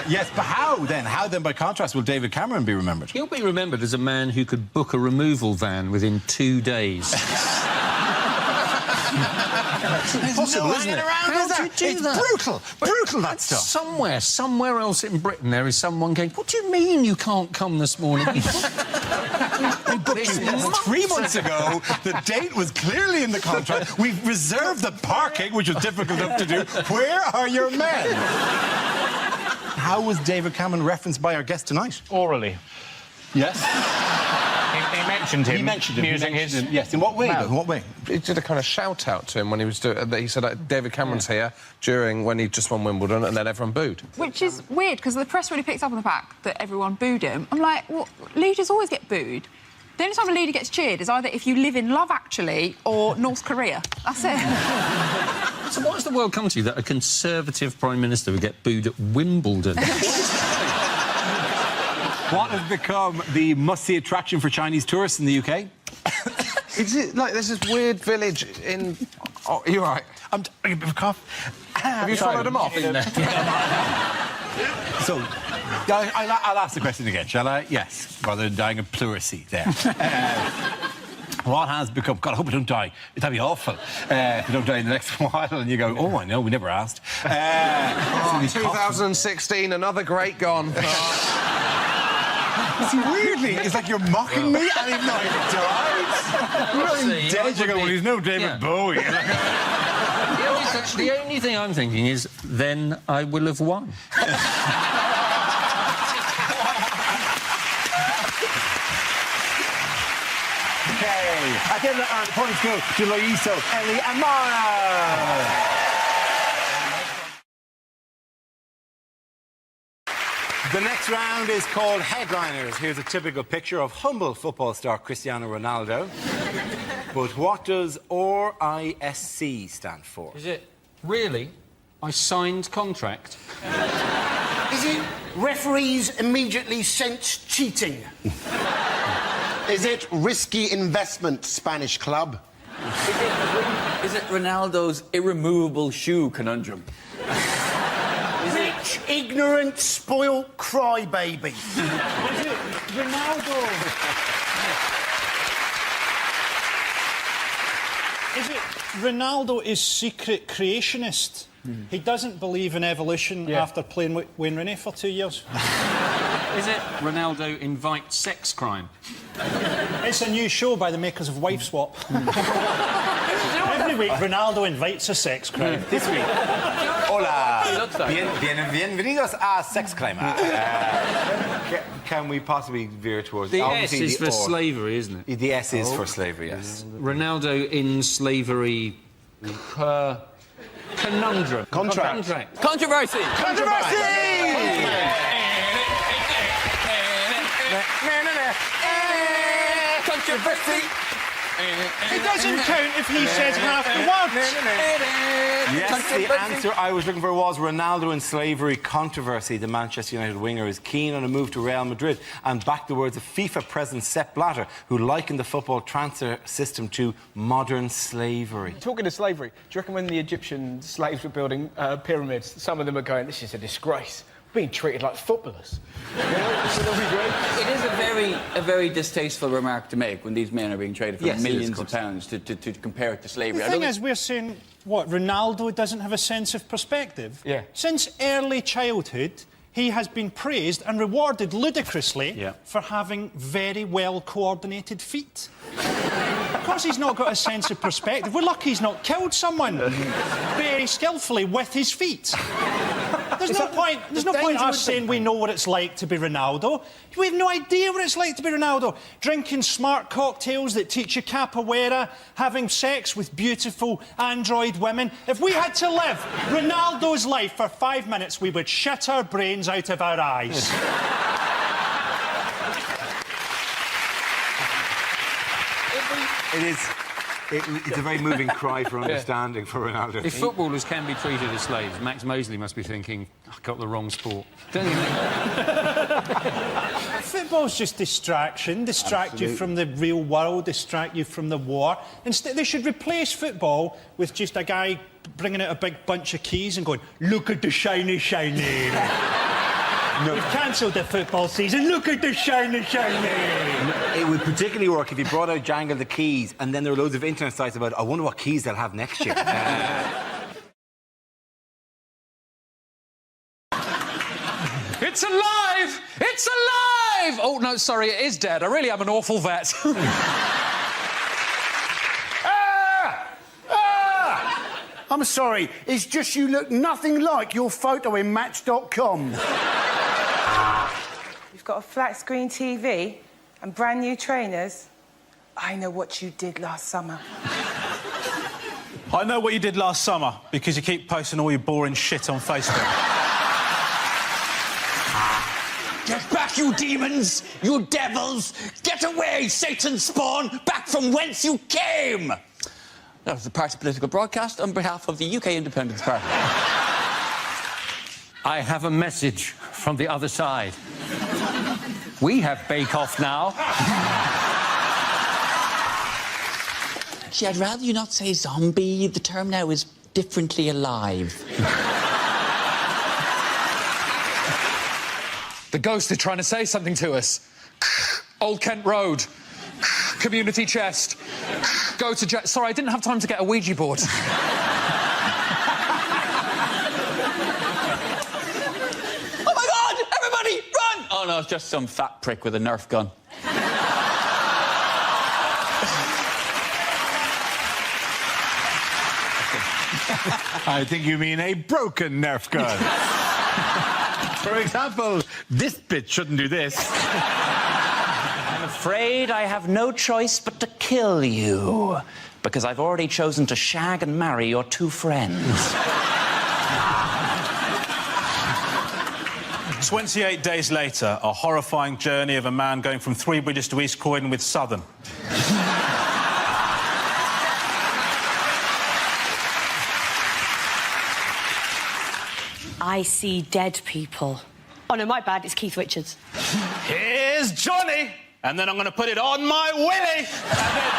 Yes, but how then? How then, by contrast, will David Cameron be remembered? He'll be remembered as a man who could book a removal van within 2 days. It's impossible, isn't it? How do you do that? It's brutal. Brutal, that stuff. Somewhere else in Britain, there is someone going, what do you mean you can't come this morning? We booked you 3 months ago. The date was clearly in the contract. We've reserved the parking, which was difficult enough to do. Where are your men? How was David Cameron referenced by our guest tonight? Orally. Yes. He mentioned him. He mentioned him. Using his... Yes, in what way? In what way? He did a kind of shout-out to him when he was doing... He said, David Cameron's here, during when he just won Wimbledon, and then everyone booed. Which is weird, because the press really picked up on the fact that everyone booed him. I'm like, well, leaders always get booed. The only time a leader gets cheered is either if you live in Love Actually or North Korea. That's it. So what has the world come to that a Conservative Prime Minister would get booed at Wimbledon? What has become the must-see attraction for Chinese tourists in the UK? Is it like there's this weird village in... Oh, you're right. I'm a bit of a cough. Have you followed them off? So, I'll ask the question again, shall I? Yes, rather than dying of pleurisy there. What has become... God, I hope I don't die. That'd be awful if you don't die in the next while and you go, oh, I know, we never asked. 2016, another great gone. See, weirdly, it's like you're mocking me and he's not even died. You're not even dead. You go, well, he's no David Bowie. The only thing I'm thinking is, then I will have won. At the end of the points go to Loiso, Ellie and Mara. The next This round is called Headliners. Here's a typical picture of humble football star Cristiano Ronaldo. But what does RISC stand for? Is it really? I signed contract. Is it referees immediately sense cheating? Is it risky investment, Spanish club? Is it Ronaldo's irremovable shoe conundrum? Rich, ignorant, spoilt crybaby. Is it Ronaldo? Is it Ronaldo is secret creationist? He doesn't believe in evolution after playing with Wayne Rooney for 2 years. Is it Ronaldo invites sex crime? It's a new show by the makers of Wife Swap. Every week, Ronaldo invites a sex crime. This week. Hola. Bienvenidos a Sex Crime. Can we possibly veer towards... The S is for slavery, isn't it? The S is for slavery, yes. Ronaldo in slavery... conundrum. Contract. Controversy! Controversy! Controversy! It doesn't count if he says half the words. Yes, the answer I was looking for was Ronaldo in slavery controversy. The Manchester United winger is keen on a move to Real Madrid and backed the words of FIFA President Sepp Blatter, who likened the football transfer system to modern slavery. Talking of slavery, do you reckon when the Egyptian slaves were building pyramids, some of them are going, this is a disgrace, being treated like footballers? It is a very distasteful remark to make when these men are being traded for millions of pounds to compare it to slavery. The thing is, we're saying, what, Ronaldo doesn't have a sense of perspective? Yeah. Since early childhood, he has been praised and rewarded ludicrously for having very well-coordinated feet. Of course he's not got a sense of perspective. We're lucky he's not killed someone very skillfully with his feet. There's no point us saying we know what it's like to be Ronaldo. We have no idea what it's like to be Ronaldo. Drinking smart cocktails that teach you capoeira, having sex with beautiful android women. If we had to live Ronaldo's life for 5 minutes, we would shit our brains out of our eyes. It's a very moving cry for understanding for Ronaldo. If footballers can be treated as slaves, Max Mosley must be thinking, I got the wrong sport. Don't you think? Football's just distraction. Distract you from the real world, distract you from the war. Instead, they should replace football with just a guy bringing out a big bunch of keys and going, look at the shiny, shiny. No. We've cancelled the football season. Look at the shiny, shiny. It would particularly work if you brought out Jangle the Keys and then there were loads of internet sites about, I wonder what keys they'll have next year. It's alive! It's alive! Oh, no, sorry, it is dead. I really am an awful vet. I'm sorry, it's just you look nothing like your photo in Match.com. You've got a flat screen TV and brand new trainers. I know what you did last summer. I know what you did last summer because you keep posting all your boring shit on Facebook. Get back, you demons! You devils! Get away, Satan's spawn! Back from whence you came! That was the party political broadcast on behalf of the UK Independence Party. I have a message from the other side. We have Bake Off now. Actually, I'd rather you not say zombie. The term now is differently alive. The ghost is trying to say something to us. Old Kent Road. Community chest. Go to... Sorry, I didn't have time to get a Ouija board. Oh, my God! Everybody, run! Oh, no, it's just some fat prick with a Nerf gun. I think you mean a broken Nerf gun. For example, this bit shouldn't do this. I'm afraid I have no choice but to kill you, because I've already chosen to shag and marry your two friends. 28 days later, a horrifying journey of a man going from Three Bridges to East Croydon with Southern. I see dead people. Oh, no, my bad, it's Keith Richards. Here's Johnny, and then I'm going to put it on my willy, and then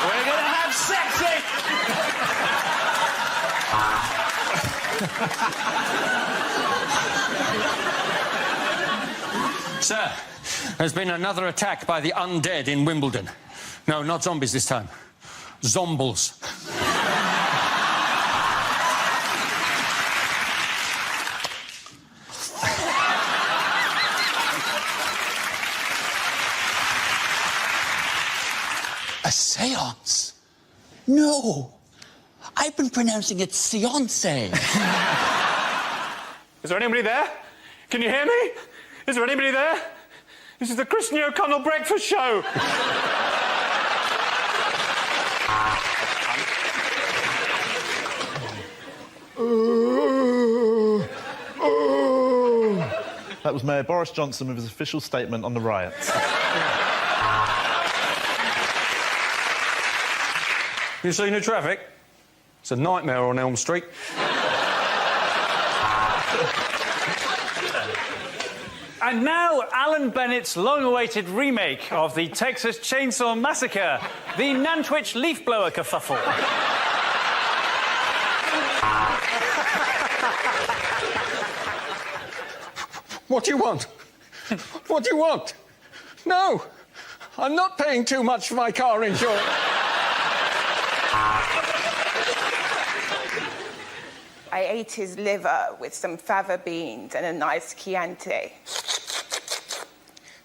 we're going to have sexy. Sir, there's been another attack by the undead in Wimbledon. No, not zombies this time. Zombles. A seance? No. I've been pronouncing it seance. Is there anybody there? Can you hear me? Is there anybody there? This is the Christian O'Connell Breakfast Show. That was Mayor Boris Johnson with his official statement on the riots. You seen the traffic? It's a nightmare on Elm Street. And now, Alan Bennett's long-awaited remake of the Texas Chainsaw Massacre, the Nantwich Leaf Blower kerfuffle. What do you want? What do you want? No, I'm not paying too much for my car insurance. I ate his liver with some fava beans and a nice Chianti.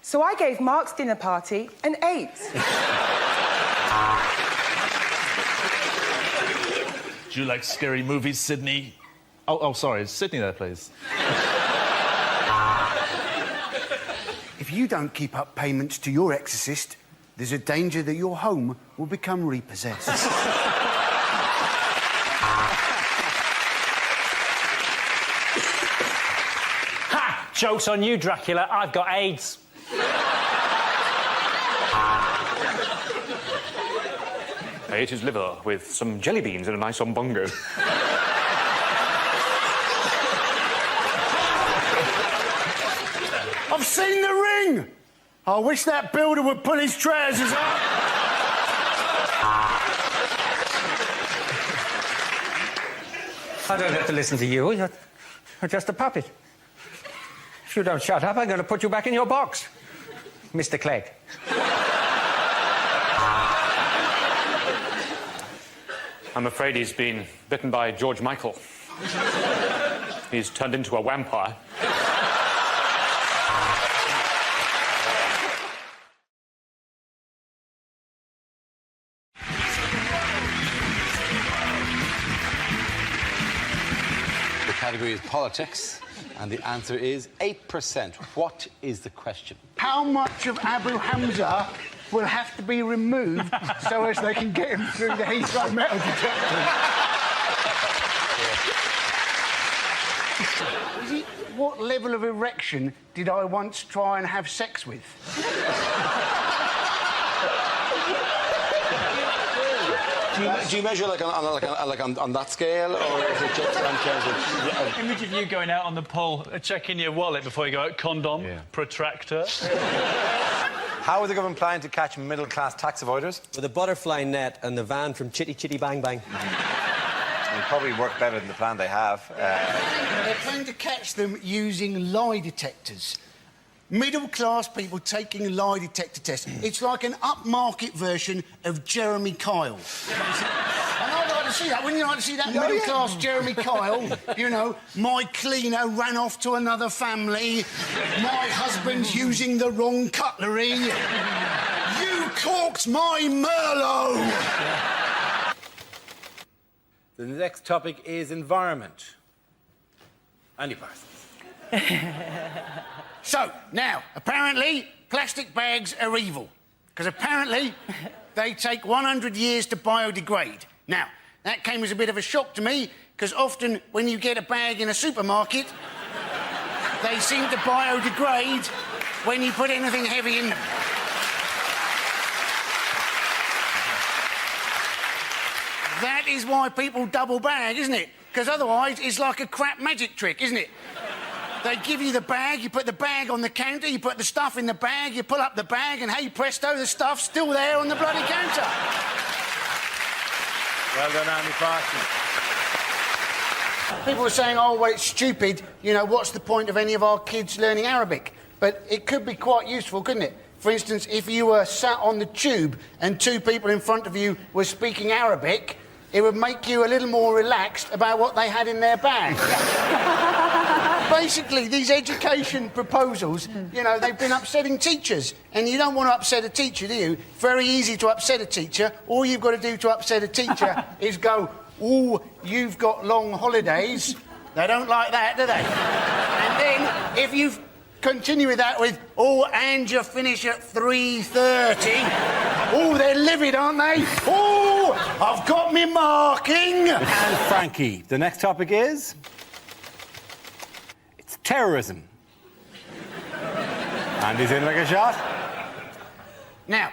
So I gave Mark's dinner party an 8. Do you like scary movies, Sydney? Oh, sorry, is Sydney there, please? If you don't keep up payments to your exorcist, there's a danger that your home will become repossessed. Ha! Joke's on you, Dracula. I've got AIDS. I ate his liver with some jelly beans and a nice ombongo. I've seen the ring! I wish that builder would pull his trousers up. I don't have to listen to you. You're just a puppet. If you don't shut up, I'm going to put you back in your box, Mr. Clegg. I'm afraid he's been bitten by George Michael. He's turned into a vampire. The category is politics, and the answer is 8%. What is the question? How much of Abu Hamza will have to be removed so as they can get him through the Heathrow metal detector? What level of erection did I once try and have sex with? Do you measure like on that scale, or is it just in terms of... Image of you going out on the pole, checking your wallet before you go out. Condom, protractor. How are the government planning to catch middle-class tax avoiders? With a butterfly net and the van from Chitty Chitty Bang Bang. It'll probably work better than the plan they have. They're planning to catch them using lie detectors. Middle-class people taking lie detector tests. It's like an upmarket version of Jeremy Kyle. And I'd like to see that. Wouldn't you like to see that middle-class Jeremy Kyle? You know, my cleaner ran off to another family. My husband's using the wrong cutlery. You corked my Merlot! The next topic is environment. Andy Parsons. So, now, apparently, plastic bags are evil. Because apparently, they take 100 years to biodegrade. Now, that came as a bit of a shock to me, because often when you get a bag in a supermarket, They seem to biodegrade when you put anything heavy in them. That is why people double bag, isn't it? Because otherwise it's like a crap magic trick, isn't it? They give you the bag, you put the bag on the counter, you put the stuff in the bag, you pull up the bag, and hey presto, the stuff's still there on the bloody counter. Well done, Andy Parsons. People were saying, oh, well, it's stupid, you know, what's the point of any of our kids learning Arabic? But it could be quite useful, couldn't it? For instance, if you were sat on the tube and two people in front of you were speaking Arabic, it would make you a little more relaxed about what they had in their bag. Basically, these education proposals, you know, they've been upsetting teachers. And you don't want to upset a teacher, do you? Very easy to upset a teacher. All you've got to do to upset a teacher is go, "Ooh, you've got long holidays." They don't like that, do they? And then, if you continue with that with, "Oh, and you finish at 3:30. Oh, they're livid, aren't they? Oh, I've got me marking. And Frankie, the next topic is... it's terrorism. Andy's in like a shot. Now,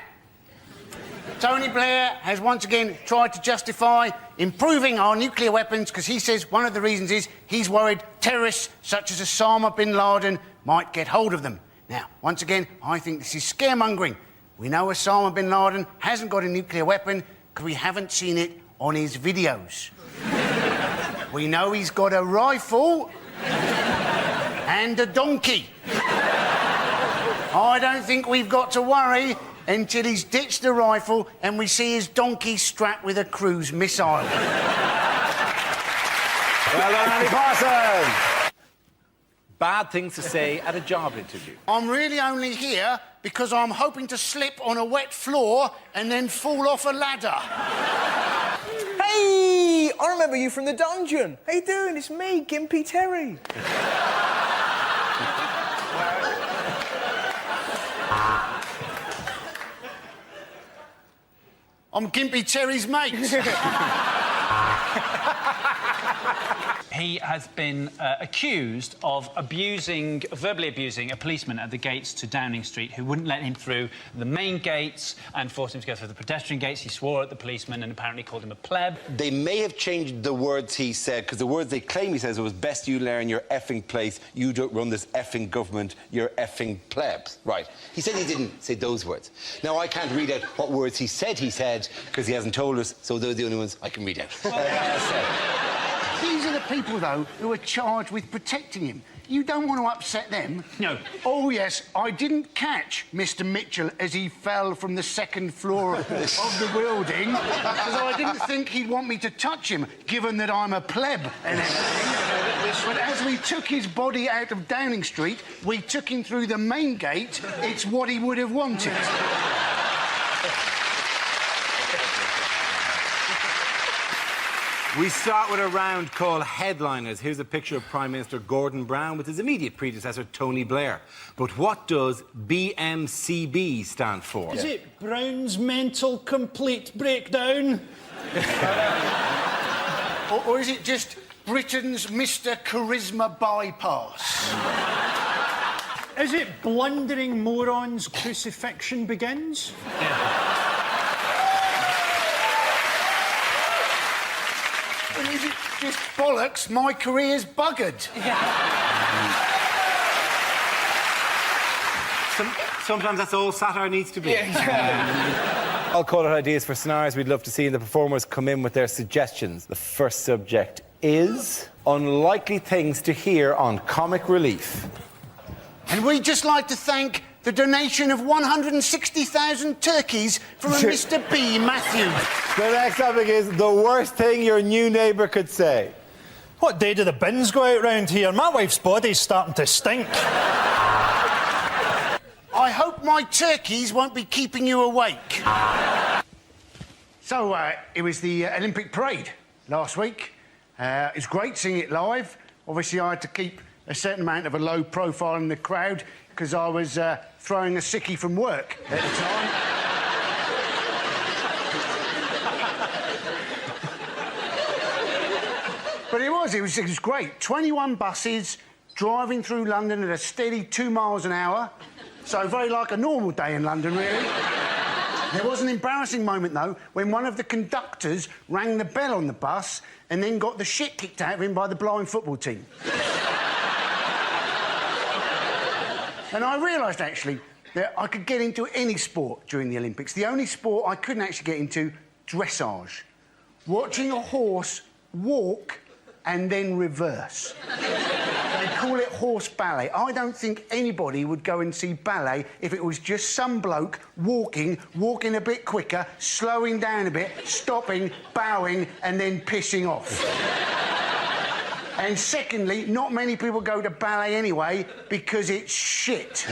Tony Blair has once again tried to justify improving our nuclear weapons because he says one of the reasons is he's worried terrorists such as Osama bin Laden might get hold of them. Now, once again, I think this is scaremongering. We know Osama bin Laden hasn't got a nuclear weapon because we haven't seen it on his videos. We know he's got a rifle and a donkey. I don't think we've got to worry until he's ditched the rifle and we see his donkey strapped with a cruise missile. Well done, Andy Parsons. Bad things to say at a job interview. I'm really only here because I'm hoping to slip on a wet floor and then fall off a ladder. Hey, I remember you from the dungeon. How you doing? It's me, Gimpy Terry. I'm Gimpy Terry's mate. He has been accused of verbally abusing a policeman at the gates to Downing Street who wouldn't let him through the main gates and forced him to go through the pedestrian gates. He swore at the policeman and apparently called him a pleb. They may have changed the words he said, because the words they claim he says was, "Best you learn your effing place, you don't run this effing government, you're effing plebs." Right. He said he didn't say those words. Now, I can't read out what words he said, because he hasn't told us, so those are the only ones I can read out. These are the people, though, who are charged with protecting him. You don't want to upset them. No. Oh, yes, I didn't catch Mr. Mitchell as he fell from the second floor of the building, because I didn't think he'd want me to touch him, given that I'm a pleb and everything. But as we took his body out of Downing Street, we took him through the main gate. It's what he would have wanted. We start with a round called Headliners. Here's a picture of Prime Minister Gordon Brown with his immediate predecessor, Tony Blair. But what does BMCB stand for? Is it Brown's Mental Complete Breakdown? or is it just Britain's Mr. Charisma Bypass? Is it Blundering Morons Crucifixion Begins? Or is it just bollocks, my career's buggered? Sometimes that's all satire needs to be. I'll call it Ideas for Snars. We'd love to see the performers come in with their suggestions. The first subject is unlikely things to hear on Comic Relief. And we'd just like to thank the donation of 160,000 turkeys from a Mr. B. Matthews. The next topic is the worst thing your new neighbour could say. What day do the bins go out round here? My wife's body's starting to stink. I hope my turkeys won't be keeping you awake. So, it was the Olympic parade last week. It was great seeing it live. Obviously, I had to keep a certain amount of a low profile in the crowd because I was throwing a sickie from work at the time. But it was great. 21 buses driving through London at a steady 2 miles an hour. So very like a normal day in London, really. There was an embarrassing moment, though, when one of the conductors rang the bell on the bus and then got the shit kicked out of him by the blind football team. And I realised, actually, that I could get into any sport during the Olympics. The only sport I couldn't actually get into, dressage. Watching a horse walk and then reverse. They call it horse ballet. I don't think anybody would go and see ballet if it was just some bloke walking a bit quicker, slowing down a bit, stopping, bowing, and then pissing off. And secondly, not many people go to ballet anyway because it's shit.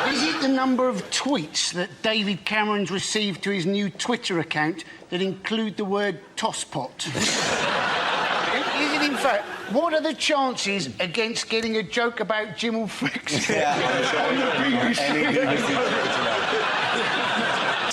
Is it the number of tweets that David Cameron's received to his new Twitter account that include the word tosspot? Is it, in fact, what are the chances against getting a joke about Jim will fix it on the BBC?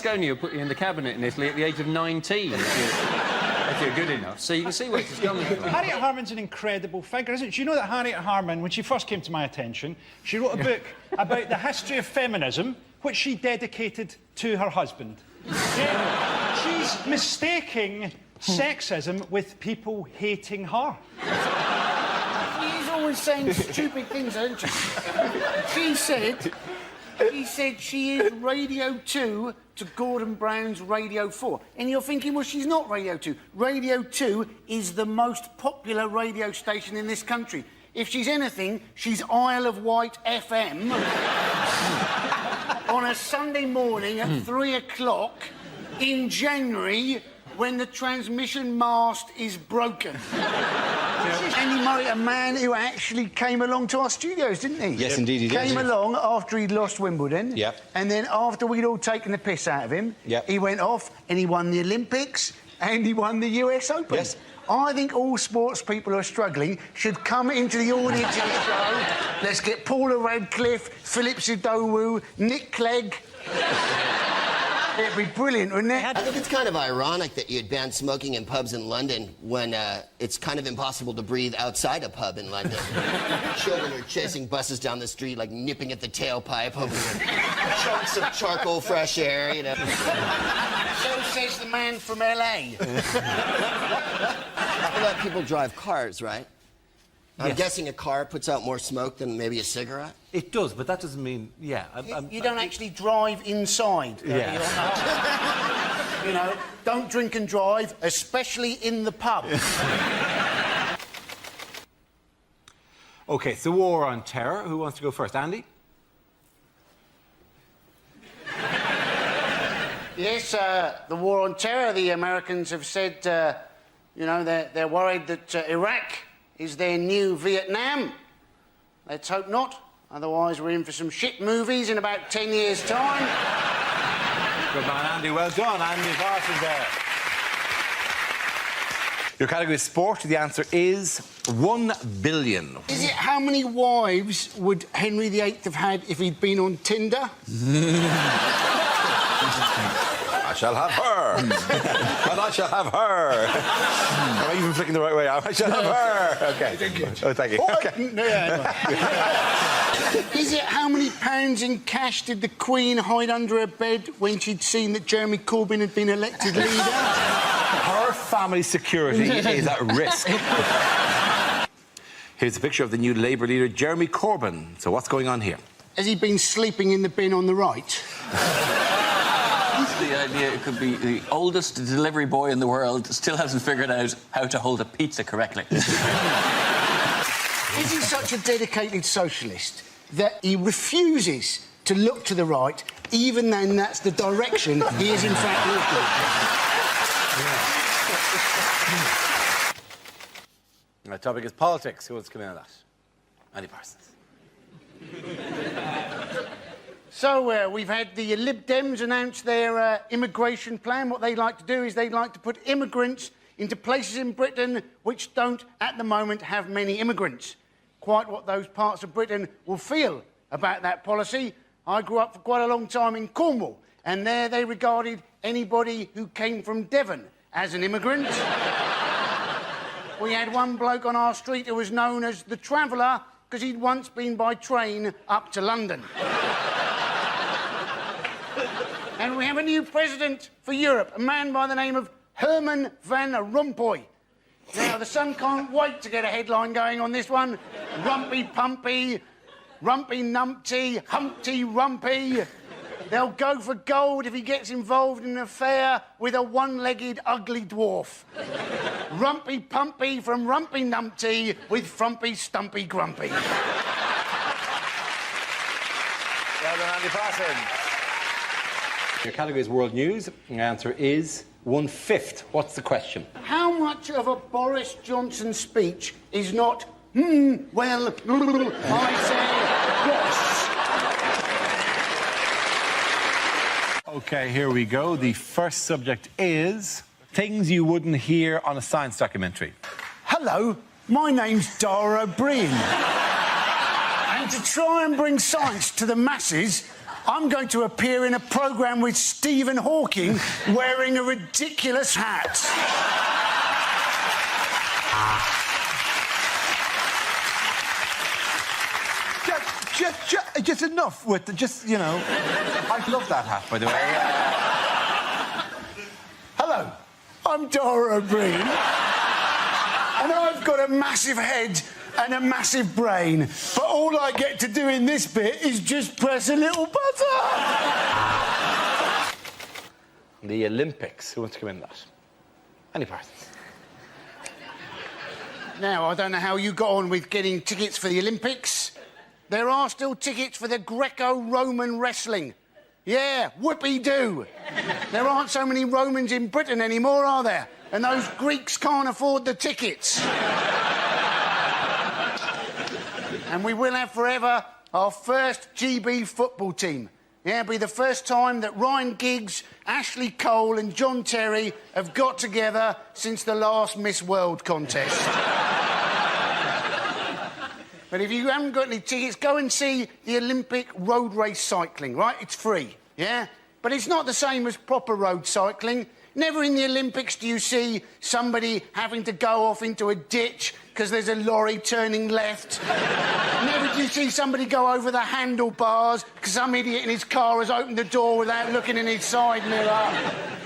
Berlusconi will put you in the cabinet in Italy at the age of 19 if you're good enough. So you can see where it's coming from. Harriet Harman's an incredible figure, isn't she? Do you know that Harriet Harman, when she first came to my attention, she wrote a book about the history of feminism, which she dedicated to her husband. Yeah, she's mistaking sexism with people hating her. She's always saying stupid things, isn't she? She said she is Radio 2 to Gordon Brown's Radio 4. And you're thinking, well, she's not Radio 2. Radio 2 is the most popular radio station in this country. If she's anything, she's Isle of Wight FM on a Sunday morning at 3 o'clock in January when the transmission mast is broken. Andy Murray, a man who actually came along to our studios, didn't he? Yes, indeed he did. Came along after he'd lost Wimbledon. Yep. And then after we'd all taken the piss out of him, he went off and he won the Olympics and he won the US Open. Yes. I think all sports people who are struggling should come into the audience of the show. Let's get Paula Radcliffe, Philip Sidowu, Nick Clegg. It'd be brilliant, wouldn't it? I think it's kind of ironic that you'd ban smoking in pubs in London when it's kind of impossible to breathe outside a pub in London. Children are chasing buses down the street, like nipping at the tailpipe, hoping for chunks of charcoal fresh air, you know. So says the man from LA. How about people drive cars, right? I'm guessing a car puts out more smoke than maybe a cigarette? It does, but that doesn't mean... Yeah. You don't actually drive inside. Yeah. You know, don't drink and drive, especially in the pub. OK, it's the war on terror. Who wants to go first? Andy? Yes, the war on terror. The Americans have said, you know, they're worried that Iraq is their new Vietnam. Let's hope not. Otherwise, we're in for some shit movies in about 10 years' time. Good man, Andy. Well done. Andy Parsons there. Your category is sport. The answer is 1 billion. Is it how many wives would Henry VIII have had if he'd been on Tinder? I shall have her. And I shall have her. Am I even flicking the right way? I shall have her. OK. Thank you. Oh, thank you. Oh, okay. no, Is it how many pounds in cash did the Queen hide under her bed when she'd seen that Jeremy Corbyn had been elected leader? Her family security is at risk. Here's a picture of the new Labour leader, Jeremy Corbyn. So what's going on here? Has he been sleeping in the bin on the right? The idea it could be the oldest delivery boy in the world still hasn't figured out how to hold a pizza correctly. Is he such a dedicated socialist that he refuses to look to the right, even then that's the direction he is in fact walking? My topic is politics. Who wants to come in on that? Andy Parsons. So, we've had the Lib Dems announce their immigration plan. What they'd like to do is they'd like to put immigrants into places in Britain which don't, at the moment, have many immigrants. Quite what those parts of Britain will feel about that policy. I grew up for quite a long time in Cornwall, and there they regarded anybody who came from Devon as an immigrant. We had one bloke on our street who was known as the Traveller because he'd once been by train up to London. And we have a new president for Europe, a man by the name of Herman Van Rompuy. Now, the Sun can't wait to get a headline going on this one. Rumpy Pumpy, Rumpy Numpty, Humpty Rumpy. They'll go for gold if he gets involved in an affair with a one-legged ugly dwarf. Rumpy Pumpy from Rumpy Numpty with Frumpy Stumpy Grumpy. Well done, Andy Parsons. Your category is world news. The answer is 1/5. What's the question? How much of a Boris Johnson speech is not, well, I say, yes? OK, here we go. The first subject is things you wouldn't hear on a science documentary. Hello, my name's Dara O'Brien. And to try and bring science to the masses, I'm going to appear in a programme with Stephen Hawking wearing a ridiculous hat. Just enough with the, you know... I love that hat, by the way. Hello, I'm Dara O'Brien. And I've got a massive head and a massive brain. But all I get to do in this bit is just press a little button. The Olympics. Who wants to come in that? Any Parsons? Now, I don't know how you got on with getting tickets for the Olympics. There are still tickets for the Greco-Roman wrestling. Yeah, whoopee-doo. There aren't so many Romans in Britain anymore, are there? And those Greeks can't afford the tickets. And we will have forever our first GB football team. Yeah, it'll be the first time that Ryan Giggs, Ashley Cole and John Terry have got together since the last Miss World contest. But if you haven't got any tickets, go and see the Olympic road race cycling, right? It's free, yeah? But it's not the same as proper road cycling. Never in the Olympics do you see somebody having to go off into a ditch because there's a lorry turning left. Never do you see somebody go over the handlebars because some idiot in his car has opened the door without looking in his side mirror.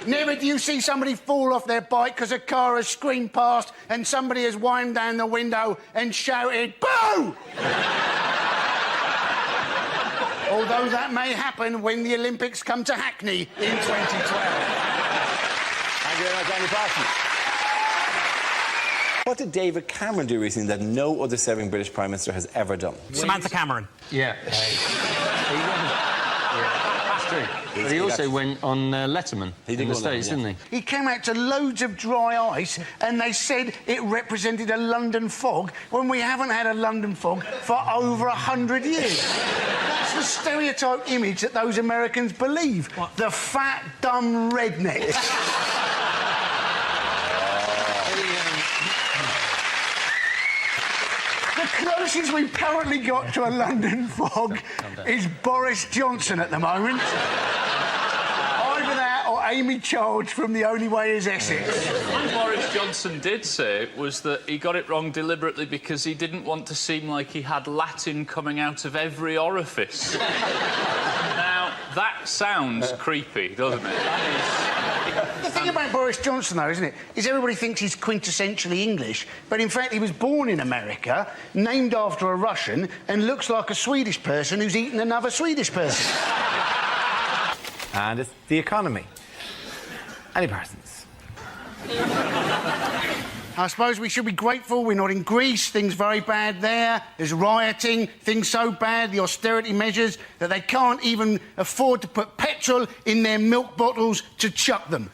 Never do you see somebody fall off their bike because a car has screamed past and somebody has whined down the window and shouted, "Boo!" Although that may happen when the Olympics come to Hackney in 2012. Thank you very much, Andy Parsons. What did David Cameron do recently that no other serving British Prime Minister has ever done? Samantha Cameron. Yeah. That's true. But he also went on Letterman in the States, didn't he? He came out to loads of dry ice and they said it represented a London fog when we haven't had a London fog for over 100 years. That's the stereotype image that those Americans believe. What? The fat, dumb redneck. The closest we've currently got to a London fog is Boris Johnson at the moment. Either that or Amy Childs from The Only Way is Essex. What Boris Johnson did say was that he got it wrong deliberately because he didn't want to seem like he had Latin coming out of every orifice. Now, that sounds creepy, doesn't it? The thing about Boris Johnson, though, isn't it, is everybody thinks he's quintessentially English, but in fact he was born in America, named after a Russian, and looks like a Swedish person who's eaten another Swedish person. And it's the economy. Andy Parsons. I suppose we should be grateful we're not in Greece. Things very bad there. There's rioting. Things so bad, the austerity measures, that they can't even afford to put petrol in their milk bottles to chuck them.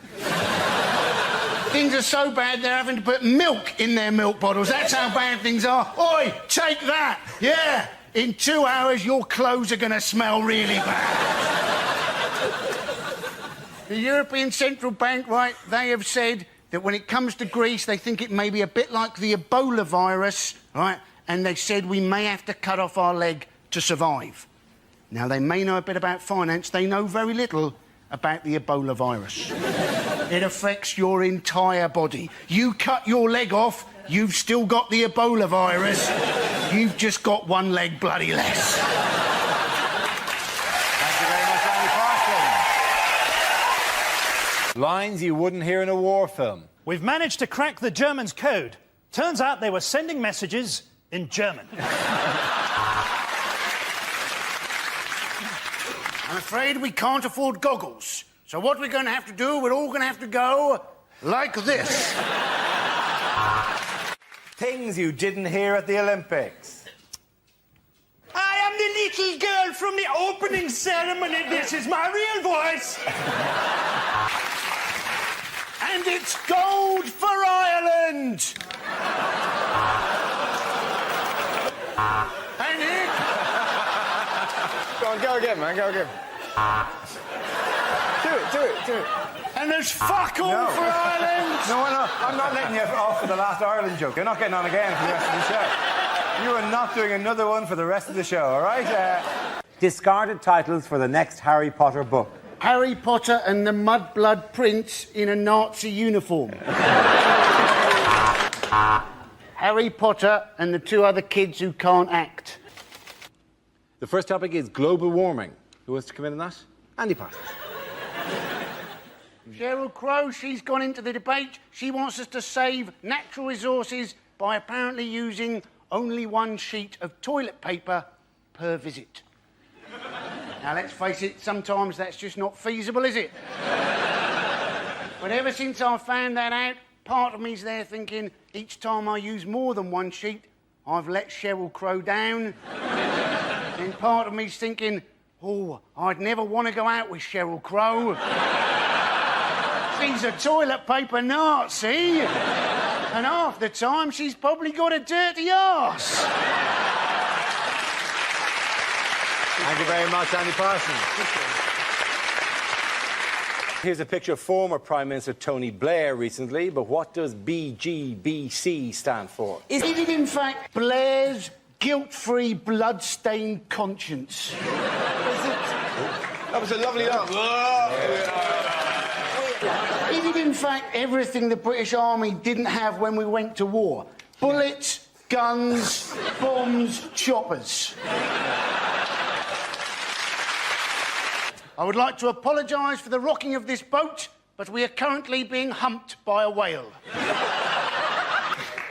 Things are so bad they're having to put milk in their milk bottles. That's how bad things are. Oi, take that. Yeah, in 2 hours your clothes are going to smell really bad. The European Central Bank, right, they have said that when it comes to Greece, they think it may be a bit like the Ebola virus, right? And they said we may have to cut off our leg to survive. Now, they may know a bit about finance. They know very little about the Ebola virus. It affects your entire body. You cut your leg off, you've still got the Ebola virus. You've just got one leg bloody less. Thank you very much, Andy Parsons. Lines you wouldn't hear in a war film. We've managed to crack the Germans' code. Turns out they were sending messages in German. I'm afraid we can't afford goggles. So what we're going to have to do, we're all going to have to go like this. Things you didn't hear at the Olympics. I am the little girl from the opening ceremony. This is my real voice. And it's gold for Ireland. And it... Go on, go again, man, go again. Do it. And there's fuck all for Ireland. No, I'm not letting you off for the last Ireland joke. You're not getting on again for the rest of the show. You are not doing another one for the rest of the show, all right? Discarded titles for the next Harry Potter book. Harry Potter and the Mudblood Prince in a Nazi uniform. Harry Potter and the two other kids who can't act. The first topic is global warming. Who wants to come in on that? Andy Parsons. Sheryl Crow, she's gone into the debate. She wants us to save natural resources by apparently using only one sheet of toilet paper per visit. Now, let's face it, sometimes that's just not feasible, is it? But ever since I found that out, part of me's there thinking, each time I use more than one sheet, I've let Sheryl Crow down. And part of me's thinking, oh, I'd never want to go out with Sheryl Crow. She's a toilet paper Nazi. And half the time, she's probably got a dirty arse. Thank you very much, Andy Parsons. Here's a picture of former Prime Minister Tony Blair recently, but what does BGBC stand for? Is it in fact Blair's guilt-free, blood-stained conscience? That was a lovely answer. Is it in fact everything the British Army didn't have when we went to war? Bullets, guns, bombs, choppers. I would like to apologise for the rocking of this boat, but we are currently being humped by a whale.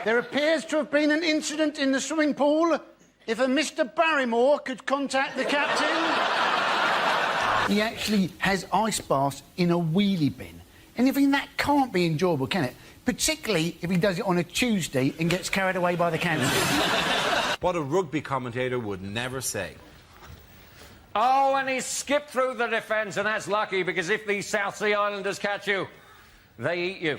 There appears to have been an incident in the swimming pool. If a Mr. Barrymore could contact the captain... He actually has ice baths in a wheelie bin. And I mean, that can't be enjoyable, can it? Particularly if he does it on a Tuesday and gets carried away by the cancer. What a rugby commentator would never say. Oh, and he skipped through the defence, and that's lucky, because if these South Sea Islanders catch you, they eat you.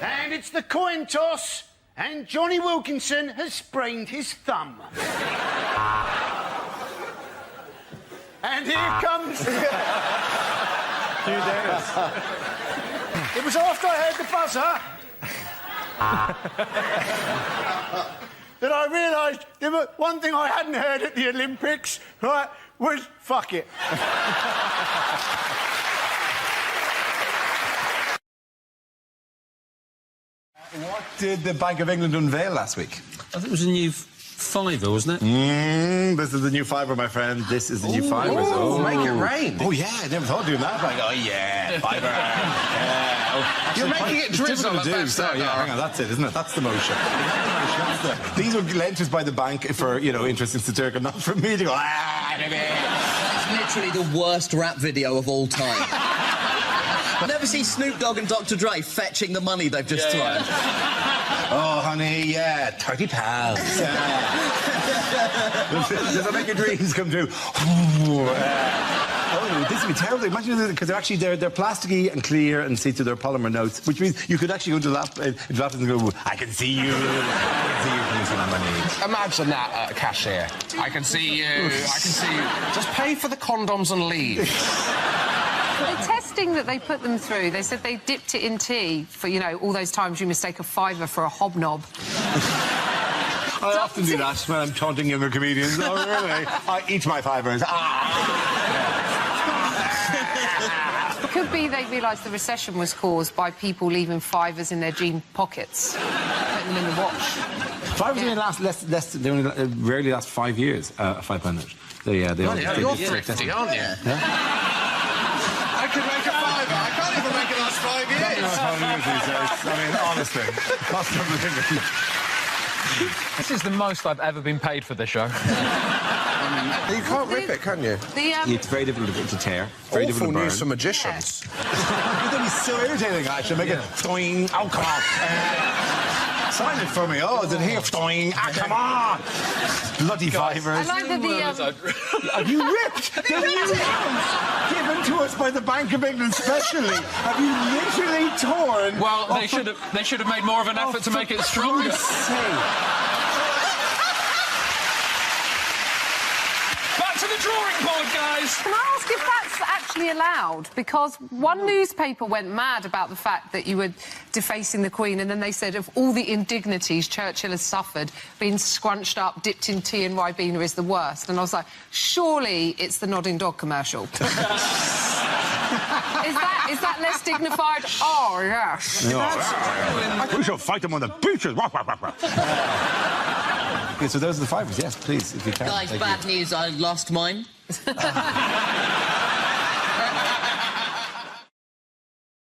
And it's the coin toss, and Johnny Wilkinson has sprained his thumb. And here comes... Hugh Dennis. It was after I heard the buzzer that I realised there was one thing I hadn't heard at the Olympics, right, was fuck it. What did the Bank of England unveil last week? I think it was a new fiver, wasn't it? This is the new fiver, my friend. This is the new fiver. Make it rain. Oh, yeah, I never thought of doing that. Like, oh, yeah, fiver. Yeah. Oh, You're making it drizzle at that step. Yeah, hang on, that's it, isn't it? That's the motion. These were lent us by the bank for, you know, interest in Saturka, not for me to go, It's literally the worst rap video of all time. Never see Snoop Dogg and Dr. Dre fetching the money they've just thrown. Oh, honey, yeah, £30. Does that make your dreams come true? Oh, this would be terrible. Imagine, because they're actually they're plasticky and clear and see through their polymer notes, which means you could actually go to the laptop and go, I can see you. I can see you putting some money. Imagine that at a cashier. I can see you. I can see you. Just pay for the condoms and leave. The testing that they put them through, they said they dipped it in tea for, you know, all those times you mistake a fiver for a hobnob. I often do that when I'm taunting younger comedians. Oh, really? I eat my fivers. could be they realised the recession was caused by people leaving fivers in their jean pockets, putting them in the wash. Fivers only last they only rarely last 5 years. A £5 note. They You're thrifty, aren't you? Yeah? I could make a fiver. I can't even make it last 5 years. I mean, honestly, cost of living. This is the most I've ever been paid for this show. You can't rip it, can you? It's very difficult to tear. Very Awful difficult to burn. news for magicians. That'd be so irritating, actually. Make it toing. Oh, come on. Sign it for me. Oh, is it here? Toing. Ah, come on. Bloody fivers. I like that Have you ripped? They're new notes given to us by the Bank of England specially. Have you literally torn? Well, they should have made more of an effort to make it stronger. Back to the drawing board, guys. Can I ask if that's actually allowed? Because one newspaper went mad about the fact that you were defacing the Queen, and then they said of all the indignities Churchill has suffered, being scrunched up, dipped in tea and Ribena is the worst. And I was like, surely it's the nodding dog commercial. Is that less dignified? Oh, yes. We shall fight them on the beaches. Okay, so those are the fivers. Yes, please, if you can. Guys, bad news. I lost mine.